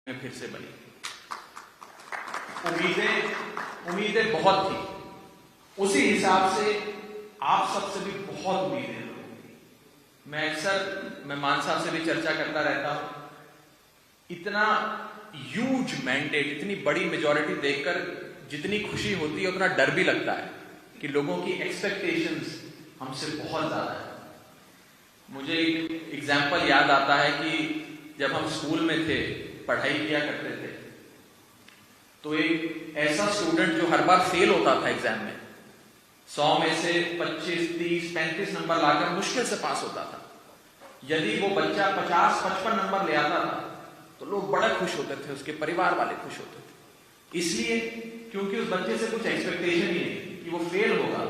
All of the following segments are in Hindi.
में फिर से बनी। उम्मीदें बहुत थी, उसी हिसाब से आप सबसे भी बहुत उम्मीदें लोगों की। मैं मान साहब से भी चर्चा करता रहता हूं, इतना ह्यूज मैंडेट, इतनी बड़ी मेजॉरिटी देखकर जितनी खुशी होती है उतना डर भी लगता है कि लोगों की एक्सपेक्टेशंस हमसे बहुत ज्यादा है। मुझे एक एग्जाम्पल याद आता है कि जब हम स्कूल में थे, पढ़ाई किया करते थे, तो एक ऐसा स्टूडेंट जो हर बार फेल होता था एग्जाम में, 100 में से 25, 30, 35 नंबर लाकर मुश्किल से पास होता था। यदि वो बच्चा 50, 55 नंबर ले आता था तो लोग बड़ा खुश होते थे, उसके परिवार वाले खुश होते थे। इसलिए क्योंकि उस बच्चे से कुछ एक्सपेक्टेशन ही नहीं कि वो फेल होगा,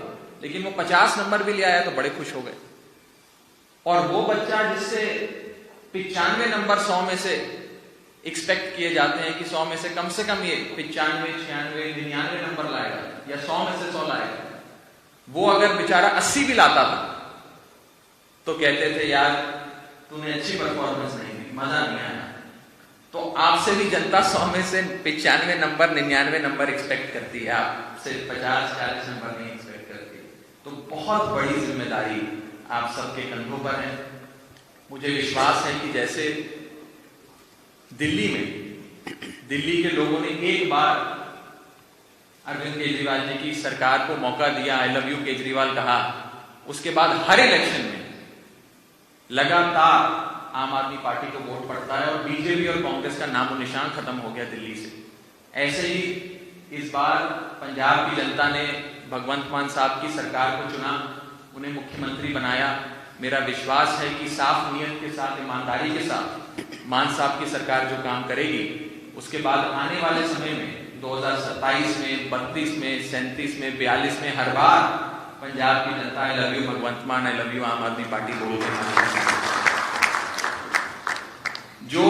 लेकिन वो 50 नंबर भी ले आया तो बड़े खुश हो गए। और वो बच्चा जिससे 95 नंबर 100 में से एक्सपेक्ट किए जाते हैं कि 100 में से कम ये 95, 96, 99 नंबर लाएगा या 100 में से 100 लाएगा, वो अगर बेचारा 80 भी लाता था तो कहते थे यार तूने अच्छी परफॉर्मेंस नहीं दी, मजा नहीं आया। तो आपसे भी जनता 100 में से 95 नंबर 99 नंबर एक्सपेक्ट करती है, आपसे 50, 40 नंबर नहीं एक्सपेक्ट करती। तो बहुत बड़ी जिम्मेदारी आप सबके कंधों पर है। मुझे विश्वास है कि जैसे दिल्ली के लोगों ने एक बार अरविंद केजरीवाल जी की सरकार को मौका दिया, आई लव यू केजरीवाल कहा, उसके बाद हर इलेक्शन में लगातार आम आदमी पार्टी को वोट पड़ता है और बीजेपी और कांग्रेस का नामो निशान खत्म हो गया दिल्ली से। ऐसे ही इस बार पंजाब की जनता ने भगवंत मान साहब की सरकार को चुना, उन्हें मुख्यमंत्री बनाया। मेरा विश्वास है कि साफ नियत के साथ, ईमानदारी के साथ मान साहब की सरकार जो काम करेगी, उसके बाद आने वाले समय में 2027 में, 32 में, 37 में, 42 में हर बार पंजाब की जनता आई लव यू भगवंत मान, आई लव यू आम आदमी पार्टी बोलते। जो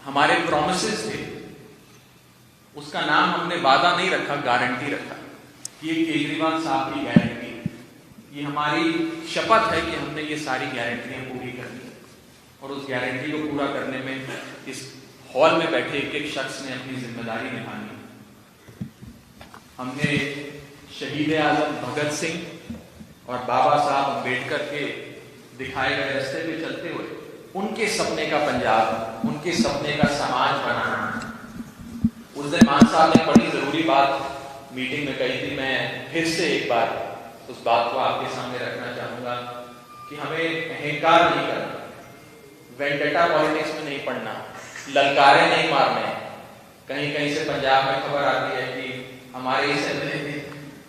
हमारे प्रोमिसेस थे उसका नाम हमने वादा नहीं रखा, गारंटी रखा कि ये केजरीवाल साहब की गारंटी, ये हमारी शपथ है कि हमने ये सारी गारंटियां पूरी करनी है। और उस गारंटी को पूरा करने में इस हॉल में बैठे एक एक शख्स ने अपनी जिम्मेदारी निभानी। हमने शहीद आजम भगत सिंह और बाबा साहब अम्बेडकर के दिखाए गए रास्ते पे चलते हुए उनके सपने का पंजाब, उनके सपने का समाज बनाना। उस दिन मान साहब ने बड़ी जरूरी बात मीटिंग में कही थी, मैं फिर से एक बार उस बात को आपके सामने रखना चाहूंगा कि हमें अहंकार नहीं करना, वेंडेटा पॉलिटिक्स में नहीं पड़ना, ललकारे नहीं मारने। कहीं कहीं से पंजाब में खबर आती है कि हमारे इस ने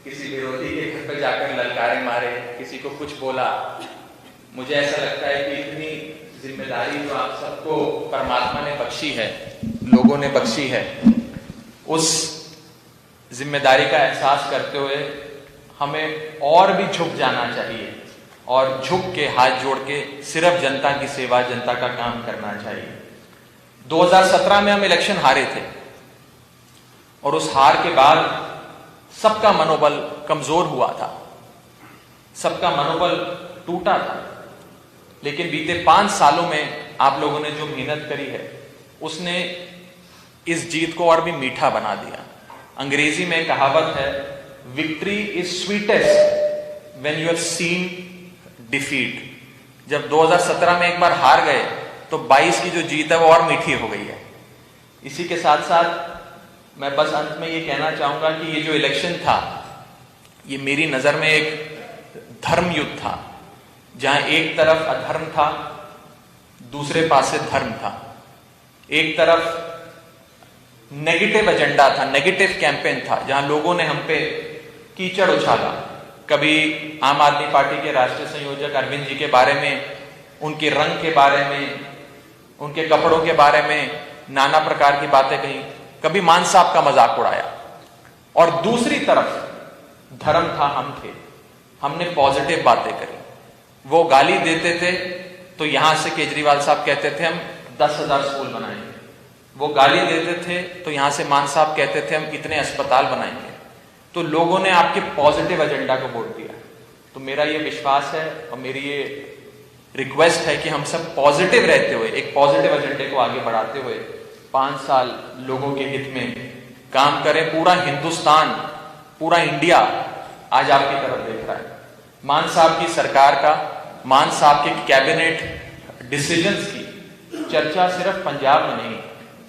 किसी विरोधी के घर पर जाकर ललकारे मारे, किसी को कुछ बोला। मुझे ऐसा लगता है कि इतनी जिम्मेदारी जो आप सबको परमात्मा ने बख्शी है, लोगों ने बख्शी है, उस जिम्मेदारी का एहसास करते हुए हमें और भी झुक जाना चाहिए और झुक के हाथ जोड़ के सिर्फ जनता की सेवा, जनता का काम करना चाहिए। 2017 में हम इलेक्शन हारे थे और उस हार के बाद सबका मनोबल कमजोर हुआ था, सबका मनोबल टूटा था। लेकिन बीते 5 सालों में आप लोगों ने जो मेहनत करी है उसने इस जीत को और भी मीठा बना दिया। अंग्रेजी में कहावत है, victory is sweetest when you have seen defeat. जब 2017 में एक बार हार गए तो 22 की जो जीत है वो और मीठी हो गई है। इसी के साथ साथ मैं बस अंत में ये कहना चाहूंगा कि ये जो इलेक्शन था, ये मेरी नजर में एक धर्म युद्ध था, जहां एक तरफ अधर्म था, दूसरे पास से धर्म था। एक तरफ नेगेटिव एजेंडा था, नेगेटिव कैंपेन था, जहां लोगों ने हम पे कीचड़ उछाला। कभी आम आदमी पार्टी के राष्ट्रीय संयोजक अरविंद जी के बारे में, उनके रंग के बारे में, उनके कपड़ों के बारे में नाना प्रकार की बातें कही, कभी मान साहब का मजाक उड़ाया। और दूसरी तरफ धर्म था, हम थे, हमने पॉजिटिव बातें करी। वो गाली देते थे तो यहां से केजरीवाल साहब कहते थे हम 10,000 स्कूल बनाएंगे। वो गाली देते थे तो यहां से मान साहब कहते थे हम इतने अस्पताल बनाएंगे। तो लोगों ने आपके पॉजिटिव एजेंडा को वोट दिया। तो मेरा ये विश्वास है और मेरी ये रिक्वेस्ट है कि हम सब पॉजिटिव रहते हुए, एक पॉजिटिव एजेंडे को आगे बढ़ाते हुए 5 साल लोगों के हित में काम करें। पूरा हिंदुस्तान, पूरा इंडिया आज आपकी तरफ देख रहा है। मान साहब की सरकार का, मान साहब के कैबिनेट डिसीजंस की चर्चा सिर्फ पंजाब में नहीं,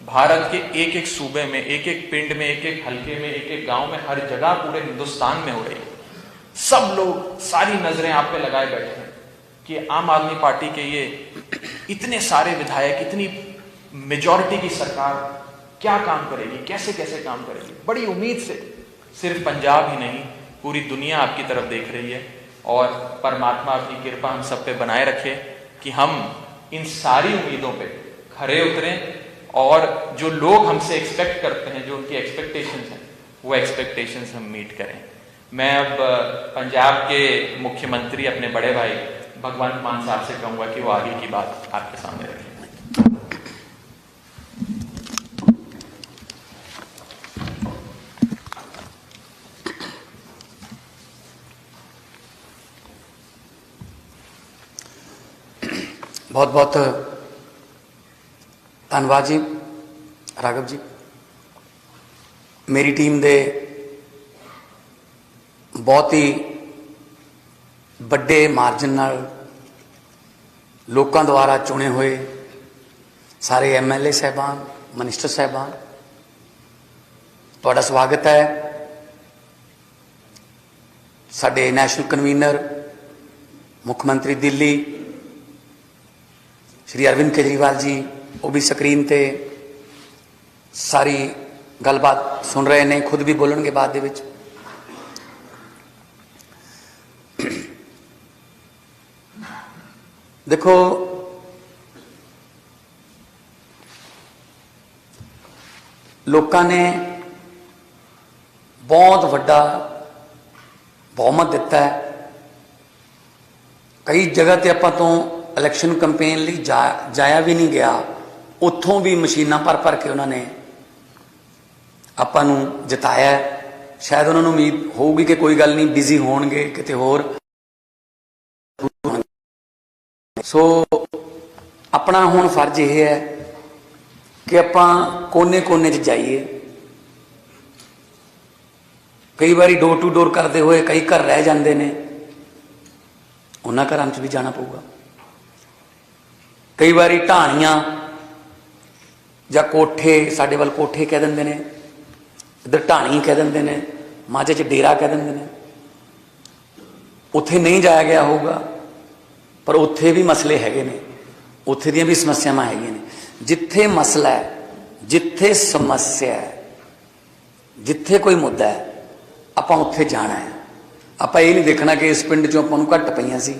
भारत के एक एक सूबे में, एक एक पिंड में, एक एक हल्के में, एक एक गांव में, हर जगह पूरे हिंदुस्तान में हो रही है। सब लोग, सारी नजरें आप पे लगाए बैठे हैं कि आम आदमी पार्टी के ये इतने सारे विधायक, इतनी मेजॉरिटी की सरकार क्या काम करेगी, कैसे कैसे काम करेगी। बड़ी उम्मीद से सिर्फ पंजाब ही नहीं, पूरी दुनिया आपकी तरफ देख रही है। और परमात्मा अपनी कृपा हम सब पे बनाए रखे कि हम इन सारी उम्मीदों पे खरे उतरें और जो लोग हमसे एक्सपेक्ट करते हैं, जो उनकी एक्सपेक्टेशंस हैं, वो एक्सपेक्टेशंस हम मीट करें। मैं अब पंजाब के मुख्यमंत्री अपने बड़े भाई भगवंत मान साहब से कहूंगा कि वो आगे की बात आपके सामने रखें। बहुत बहुत धन्यवाद जी राघव जी। मेरी टीम दे बहुत ही ਵੱਡੇ ਮਾਰਜਨ ਨਾਲ ਲੋਕਾਂ ਦੁਆਰਾ ਚੁਣੇ ਹੋਏ ਸਾਰੇ ਐਮਐਲਏ ਸਾਹਿਬਾਨ, ਮਿਨਿਸਟਰ ਸਾਹਿਬਾਨ, ਤੁਹਾਡਾ ਸਵਾਗਤ ਹੈ। ਸਾਡੇ ਨੈਸ਼ਨਲ ਕਨਵੀਨਰ ਮੁੱਖ ਮੰਤਰੀ ਦਿੱਲੀ श्री अरविंद केजरीवाल जी, वो भी स्क्रीन ते सारी गलबात सुन रहे ने, खुद भी बोलणगे बाद दे विच। देखो, लोकां ने बहुत वड्डा बहुमत दिता है। कई जगह ते आपां तो इलैक्शन कंपेन ਲਈ जाया भी नहीं गया, ਉੱਥੋਂ भी मशीनां भर भर के उन्होंने ਆਪਾਂ ਨੂੰ ਜਿਤਾਇਆ। शायद उन्होंने उम्मीद होगी कि कोई गल नहीं, बिजी होणगे किते होर। सो अपना हुण फर्ज यह है कि आपां कोने कोने 'ਚ जाइए। कई बारी डोर टू डोर करते हुए कई घर रह जाते हैं, उन्हां घरां 'ਚ भी जाना पऊगा। कई बारी ढाणियां या कोठे, साडे वाल कोठे कह देंगे ने, इधर ढाणी कह देंगे ने, माझे च डेरा कह देंगे ने, उत्थे नहीं जाया गया होगा, पर उत्थे भी मसले हैगे ने, उत्थे दियां भी समस्यावां हैगियां ने। जिथे मसला है, जिथे समस्या है, जिथे कोई मुद्दा है, आपां उत्थे जाना है। आपां ये नहीं देखना कि इस पिंड चों आपां नूं घट पईयां सी,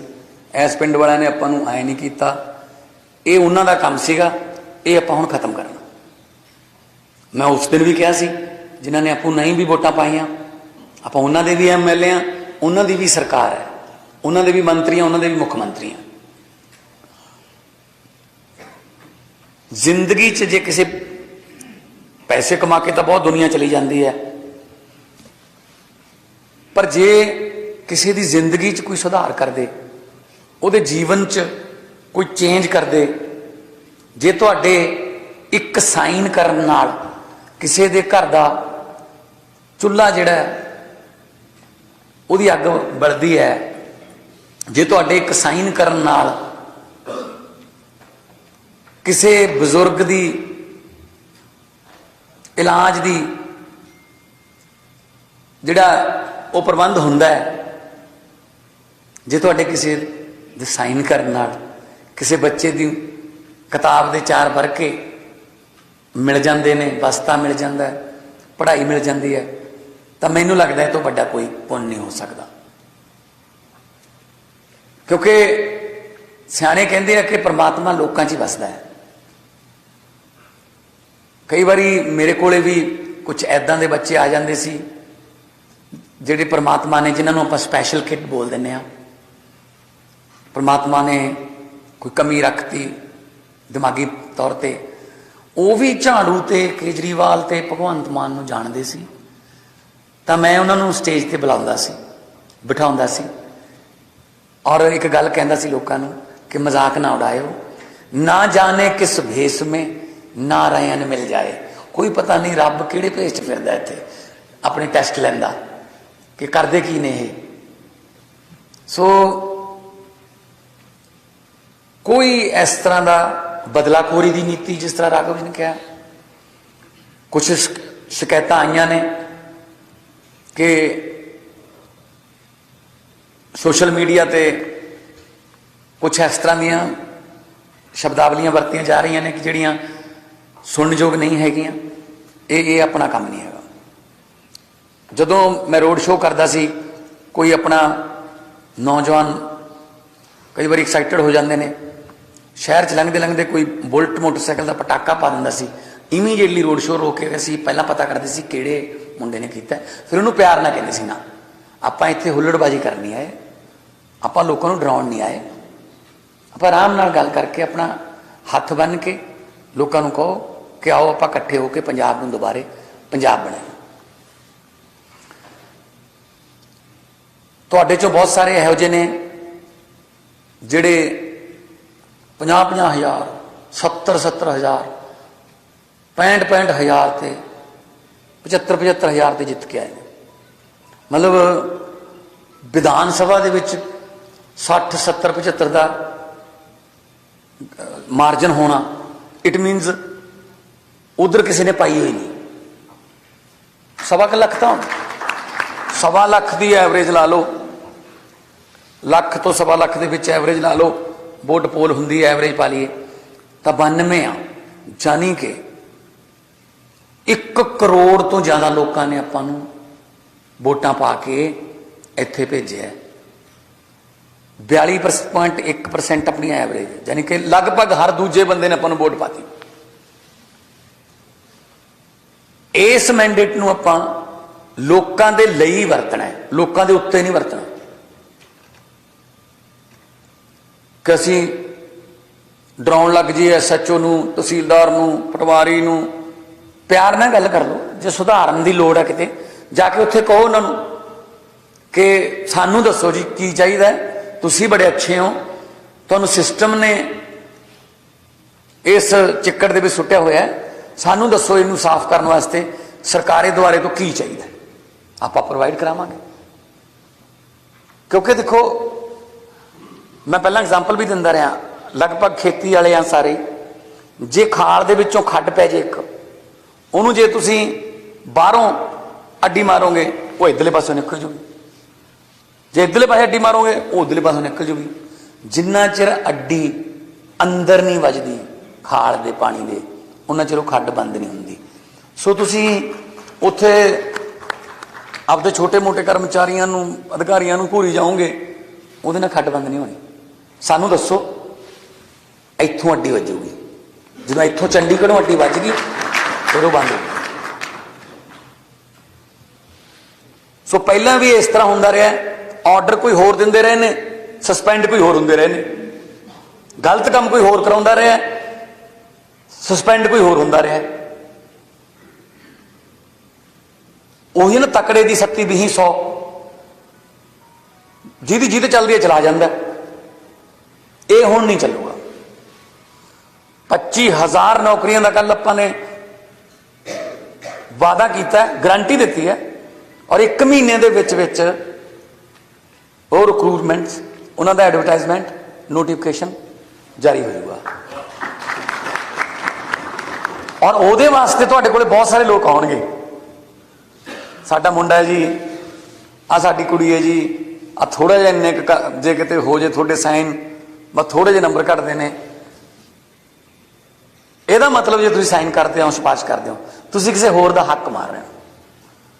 इस पिंड वालियां ने आपां नूं ऐ नहीं कीता, ये उन्हां दा काम सीगा, ये आपां हुण खत्म करना। मैं उस दिन भी कहा सी, जिन्हां ने आपूं नहीं भी वोटां पाईयां, आपां उन्हां दे भी एमएलए आ, उन्हां दी भी सरकार है, उन्हां दे भी मंत्री आ, उन्हां दे भी मुख मंत्री आ। जिंदगी च जे किसी पैसे कमा के तो बहुत दुनिया चली जाती है, पर जे किसी की जिंदगी च कोई सुधार कर दे, उहदे जीवन च कोई चेंज कर दे, जे तुहाडे एक साइन करन नाल किसी दे घर दा चुल्हा जिहड़ा उहदी अग बलदी है, जे तुहाडे एक साइन करन नाल किसी बजुर्ग दी इलाज दी जिहड़ा वो प्रबंध हुंदा है, जे तुहाडे किसी दे साइन करन नाल किसी बच्चे की किताब के 4 वर्के मिल जाते हैं, बस्ता मिल जाता है, पढ़ाई मिल जाती है, तो मैनू लगता है तो बड़ा कोई पुण्य नहीं हो सकता। क्योंकि सियाणे कहते हैं कि परमात्मा लोगों 'च ही वसदा है। कई बारी मेरे कोले भी कुछ ऐदां दे बच्चे आ जाते सी, जिहड़े परमात्मा ने, जिन्होंने आप स्पैशल किट बोल दिंदे आ, परमात्मा ने कोई कमी रखती दिमागी तौर पर, वो भी झाड़ू ते केजरीवाल ते भगवंत मान नूं जाणदे सी, तां मैं उन्होंने स्टेज ते बुलाउंदा सी, बिठाउंदा सी, और एक गल कहंदा सी लोकां नूं कि मजाक ना उड़ायो, ना जाने किस भेस में नारायण मिल जाए। कोई पता नहीं रब किहड़े भेष च फिरदा इत्थे अपने टैसट लैंदा कि करदे की ने ये। सो कोई इस तरह का बदलाखोरी की नीति जिस तरह राघव जी ने कहा, कुछ शिकायत आईयां ने कि सोशल मीडिया ते कुछ इस तरह दियां शब्दावलियां वरतियां जा रही ने कि जिहड़ियां सुनयोग नहीं हैगियां। ये अपना काम नहीं हैगा। जदों मैं रोड शो करता सी, कोई अपना नौजवान कई बार एक्साइटेड हो जाते हैं, शहर च लंघते लंघते कोई बुलट मोटरसाइकिल का पटाका पा दिंदा सी, इमीजिएटली रोड शो रोक के असीं पहला पता करते सी किहड़े मुंडे ने कीता, फिर उन्होंने प्यार ना कहते सी ना आपां इत्थे हुल्लड़बाजी करनी आए, आपां लोकां नूं डराउण नहीं आए, आपां आराम नाल गल करके अपना हथ बन के लोकां नूं कहो कि आओ आपां इकट्ठे होकर पंजाब नूं दुबारे पंजाब बनाए। तुहाडे चों बहुत सारे इहो जिहे ने जिहड़े 50-50 हज़ार 70-70 हज़ार 65-65 हज़ार ते 75-75 हज़ार ते जित के आए। मतलब विधान सभा दे विच 60-70-75 का मार्जन होना, इट मीनस उधर किसी ने पाई हुई नहीं। 1.25 लाख तो 1.25 लाख की एवरेज ला लो, लख तो 1.25 लाख के विच एवरेज ला लो, वोट पोल हुंदी एवरेज पा लीए तो 92 आ, जानी कि 1 करोड़ तो ज़्यादा लोगों ने आपां नूं वोटां पा के इत्थे भेजिया। 42.1% अपनी एवरेज, यानी कि लगभग हर दूजे बंदे ने आपां नूं वोट पाती। इस मैंडेट नूं आपां लोकां दे लई वरतना है, लोकां दे उत्ते नहीं वरतना कि असीं डराउण लग जाइए SHO नूं, तहसीलदार नूं, पटवारी नूं। प्यार नाल गल कर लो, जे सुधारन दी लोड़ है किते जाके उत्थे कहो उन्हां नूं कि सानूं दसो जी की चाहीदा है, तुसीं बड़े अच्छे हो, तुहानूं सिस्टम ने इस चिक्कड़ दे विच सुट्टिया होया है, सानूं दसो इनूं साफ करन वास्ते सरकारे द्वारे तो की चाहिए, आपां प्रोवाइड करावांगे। क्योंकि देखो मैं पहला एग्जाम्पल भी दिंदा रहा, लगभग खेती वाले आ सारे, जे खाल दे विचों खड्ड पै जे एक, उहनूं जे तुसीं बाहरों अड्डी मारोगे वो इधरले पासों निकल जूगी, जे इधरले पासे अड्डी मारोगे वो उधरले पासों निकल जूगी। जिन्ना चिर अड्डी अंदर नहीं वजदी खाल दे पानी दे, उन्ना चिर खड्ड बंद नहीं हुंदी। सो तुसीं उत्थे आपदे छोटे मोटे कर्मचारियों नूं, अधिकारियों नूं घूरी जाओगे, उहदे नाल खड्ड बंद नहीं होनी। सानूं दसो इत्थों अड्डी वजूगी, जिवें इत्थों चंडीगढ़ों अड्डी वज गई फिर वो बंद हो गई। सो पहला भी इस तरह होंदा रहा, ऑर्डर कोई होर दिंदे रहे ने, सस्पेंड कोई होर हुंदे रहे ने, गलत काम कोई होर कराउंदा रहा, सस्पेंड कोई होर हुंदा रहा। ਉਹੀ ना तकड़े की 70-20-100 ਜਿਹਦੀ ਜਿਹਦੇ ਚੱਲਦੀ ਹੈ ਚਲਾ ਜਾਂਦਾ, ਇਹ ਹੁਣ नहीं ਚੱਲੂਗਾ। 25,000 नौकरियों का कल ਆਪਾਂ ने वादा किया, गारंटी दी है, और 1 महीने ਦੇ ਵਿੱਚ ਉਹ रिक्रूटमेंट उन्हों का एडवरटाइजमेंट नोटिफिकेशन जारी होगा, और ਉਹਦੇ वास्ते ਤੁਹਾਡੇ ਕੋਲੇ बहुत सारे लोग आउणगे। साडा मुंडा है जी, आ साडी कुड़ी है जी, आ थोड़ा जिहा इन्ने जे किते हो जे थोड़े साइन बस थोड़े जे नंबर घटते हैं, ਇਹਦਾ मतलब जे तुसीं साइन करते हो, सिफारिश करते हो, तुसीं किसी होर दा हक मार रहे हो,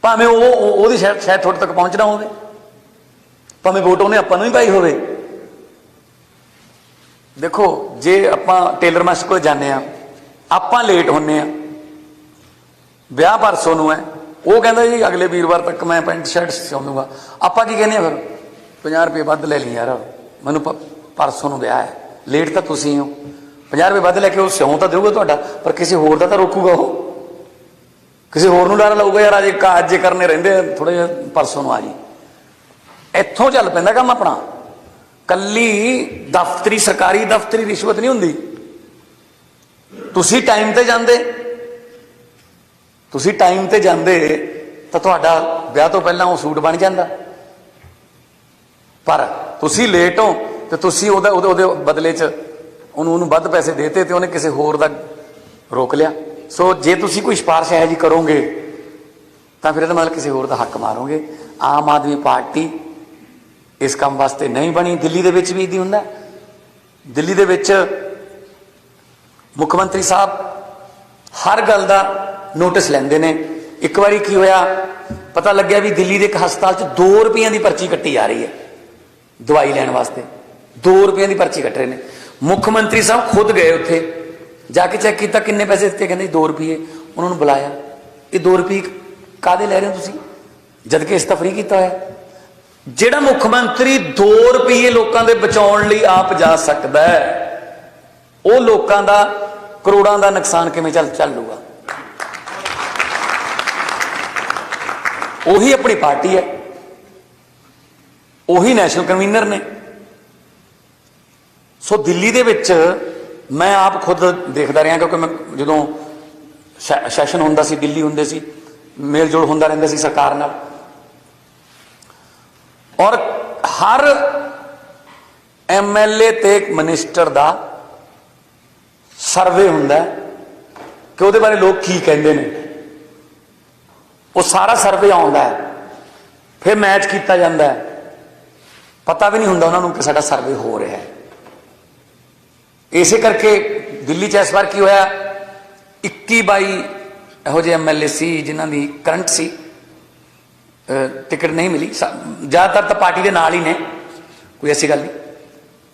भावें वो शायद थोड़े तक पहुँचना होवे, भावें वोट उन्हें आपां नूं ही पाई होवे। देखो जे आपां टेलर मास्टर कोल जाने आ, आपां लेट होने आ, विआह परसों नूं है, वो कहता जी अगले वीरवार तक मैं पेंट शर्ट सिउं दूंगा, आपां की कहने फिर 50 रुपये वध ले ली यार, मैनूं परसों नूं विआह है, लेट तो तुसीं हो, 50 रुपये वध लैके वो सिउं तो देऊगा तुहाडा, पर किसी होर दा तां रोकूगा, वो किसी होर नूं डर लाऊगा यार अज जे करने रहिंदे थोड़े जिहे परसों नूं आ जी। इत्थों चल पैंदा काम अपना, कल्ली दफ्तरी सरकारी दफ्तरी रिश्वत नहीं हुंदी, ਤੁਸੀਂ ਟਾਈਮ ਤੇ ਜਾਂਦੇ, ਤੁਸੀਂ ਟਾਈਮ ਤੇ ਜਾਂਦੇ ਤਾਂ ਤੁਹਾਡਾ ਵਿਆਹ ਤੋਂ ਪਹਿਲਾਂ ਉਹ ਸੂਟ ਬਣ ਜਾਂਦਾ। ਪਰ ਤੁਸੀਂ ਲੇਟ ਹੋ ਤੇ ਤੁਸੀਂ ਉਹਦੇ ਬਦਲੇ 'ਚ ਉਹਨੂੰ ਵੱਧ ਪੈਸੇ ਦੇਤੇ ਤੇ ਉਹਨੇ ਕਿਸੇ ਹੋਰ ਦਾ ਰੋਕ ਲਿਆ। ਸੋ ਜੇ ਤੁਸੀਂ ਕੋਈ ਸਿਫਾਰਿਸ਼ ਇਹੋ ਜਿਹੀ ਕਰੋਗੇ ਤਾਂ ਫਿਰ ਇਹਦਾ ਮਤਲਬ ਕਿਸੇ ਹੋਰ ਦਾ ਹੱਕ ਮਾਰੋਗੇ। ਆਮ ਆਦਮੀ ਪਾਰਟੀ ਇਸ ਕੰਮ ਵਾਸਤੇ ਨਹੀਂ ਬਣੀ। ਦਿੱਲੀ ਦੇ ਵਿੱਚ ਵੀ ਇੱਦਾਂ ਹੁੰਦਾ। ਦਿੱਲੀ ਦੇ ਵਿੱਚ ਮੁੱਖ ਮੰਤਰੀ ਸਾਹਿਬ ਹਰ ਗੱਲ ਦਾ ਨੋਟਿਸ ਲੈਂਦੇ ਨੇ। ਇੱਕ ਵਾਰੀ ਕੀ ਹੋਇਆ, ਪਤਾ ਲੱਗਿਆ ਵੀ ਦਿੱਲੀ ਦੇ ਇੱਕ ਹਸਪਤਾਲ 'ਚ 2 ਰੁਪਈਆਂ ਦੀ ਪਰਚੀ ਕੱਟੀ ਜਾ ਰਹੀ ਹੈ ਦਵਾਈ ਲੈਣ ਵਾਸਤੇ। 2 ਰੁਪਈਆਂ ਦੀ ਪਰਚੀ ਕੱਟ ਰਹੇ ਨੇ। ਮੁੱਖ ਮੰਤਰੀ ਸਾਹਿਬ ਖੁਦ ਗਏ ਉੱਥੇ, ਜਾ ਕੇ ਚੈੱਕ ਕੀਤਾ ਕਿੰਨੇ ਪੈਸੇ ਦਿੱਤੇ, ਕਹਿੰਦੇ 2 ਰੁਪਈਏ। ਉਹਨਾਂ ਨੂੰ ਬੁਲਾਇਆ, ਇਹ 2 ਰੁਪਏ ਕਾਹਦੇ ਲੈ ਰਹੇ ਹੋ ਤੁਸੀਂ, ਜਦ ਕਿ ਇਸ ਤਾਂ ਫ੍ਰੀ ਕੀਤਾ ਹੋਇਆ। ਜਿਹੜਾ ਮੁੱਖ ਮੰਤਰੀ 2 ਰੁਪਈਏ ਲੋਕਾਂ ਦੇ ਬਚਾਉਣ ਲਈ ਆਪ ਜਾ ਸਕਦਾ ਹੈ, ਉਹ ਲੋਕਾਂ ਦਾ ਕਰੋੜਾਂ ਦਾ ਨੁਕਸਾਨ ਕਿਵੇਂ ਚੱਲੂਗਾ। ਉਹੀ ਆਪਣੀ ਪਾਰਟੀ ਹੈ, ਉਹੀ ਨੈਸ਼ਨਲ ਕਨਵੀਨਰ ਨੇ। ਸੋ ਦਿੱਲੀ ਦੇ ਵਿੱਚ ਮੈਂ ਆਪ ਖੁਦ ਦੇਖਦਾ ਰਿਹਾ, ਕਿਉਂਕਿ ਮੈਂ ਜਦੋਂ ਸੈਸ਼ਨ ਹੁੰਦਾ ਸੀ, ਦਿੱਲੀ ਹੁੰਦੇ ਸੀ, ਮੇਲ ਜੋਲ ਹੁੰਦਾ ਰਹਿੰਦਾ ਸੀ ਸਰਕਾਰ ਨਾਲ। ਔਰ ਹਰ MLA ਤੇ ਮਿਨਿਸਟਰ ਦਾ ਸਰਵੇ ਹੁੰਦਾ ਕਿ ਉਹਦੇ ਬਾਰੇ ਲੋਕ ਕੀ ਕਹਿੰਦੇ ਨੇ। ਉਹ ਸਾਰਾ ਸਰਵੇ ਆਉਂਦਾ ਹੈ, ਫਿਰ ਮੈਚ ਕੀਤਾ ਜਾਂਦਾ ਹੈ। ਪਤਾ ਵੀ ਨਹੀਂ ਹੁੰਦਾ ਉਹਨਾਂ ਨੂੰ ਕਿ ਸਾਡਾ ਸਰਵੇ ਹੋ ਰਿਹਾ ਹੈ। ਇਸੇ ਕਰਕੇ ਦਿੱਲੀ 'ਚ ਇਸ ਵਾਰ ਕੀ ਹੋਇਆ, 21-22 ਇਹੋ ਜਿਹੇ MLA ਸੀ ਜਿਨ੍ਹਾਂ ਦੀ ਕਰੰਟ ਸੀ, ਟਿਕਟ ਨਹੀਂ ਮਿਲੀ। ਜ਼ਿਆਦਾਤਰ ਤਾਂ ਪਾਰਟੀ ਦੇ ਨਾਲ ਹੀ ਨੇ, ਕੋਈ ਐਸੀ ਗੱਲ ਨਹੀਂ,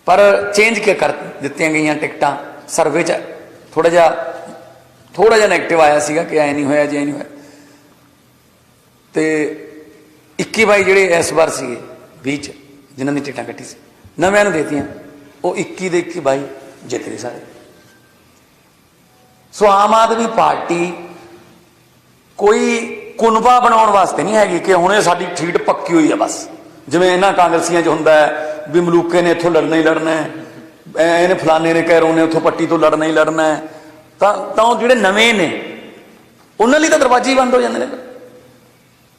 ਪਰ ਚੇਂਜ ਕਰ ਦਿੱਤੀਆਂ ਗਈਆਂ ਟਿਕਟਾਂ। ਸਰਵੇ 'ਚ ਥੋੜਾ ਜਿਹਾ ਨੈਗੇਟਿਵ ਆਇਆ ਸੀਗਾ ਕਿ ਐ ਨਹੀਂ ਹੋਇਆ ਜੇ ਨਹੀਂ ਹੋਇਆ। ਤੇ 21-22 ਜਿਹੜੇ ਇਸ ਵਾਰ ਸੀਗੇ 20 'ਚ ਜਿਨ੍ਹਾਂ ਦੀ ਟਿਕਟਾਂ ਕੱਟੀ ਸੀ, ਨਵਿਆਂ ਨੂੰ ਦੇਤੀਆਂ, ਉਹ 21 ਦੇ 21-22 ਜਿੱਤ ਗਏ ਸਾਰੇ। ਸੋ ਆਮ ਆਦਮੀ ਪਾਰਟੀ ਕੋਈ ਕੁਨਬਾ ਬਣਾਉਣ ਵਾਸਤੇ ਨਹੀਂ ਹੈਗੀ ਕਿ ਹੁਣ ਇਹ ਸਾਡੀ ਸੀਟ ਪੱਕੀ ਹੋਈ ਹੈ ਬਸ, ਜਿਵੇਂ ਇਹਨਾਂ ਕਾਂਗਰਸੀਆਂ 'ਚ ਹੁੰਦਾ ਹੈ ਵੀ ਮਲੂਕੇ ਨੇ ਇੱਥੋਂ ਲੜਨਾ ਹੀ ਲੜਨਾ ਹੈ, ਇਹਨੇ ਫਲਾਣੇ ਨੇ ਕੈਰੋਂ ਨੇ ਉੱਥੋਂ ਪੱਟੀ ਤੋਂ ਲੜਨਾ ਹੀ ਲੜਨਾ ਹੈ। ਤਾਂ ਉਹ ਜਿਹੜੇ ਨਵੇਂ ਨੇ ਉਹਨਾਂ ਲਈ ਤਾਂ ਦਰਵਾਜ਼ੇ ਹੀ ਬੰਦ ਹੋ ਜਾਂਦੇ ਨੇ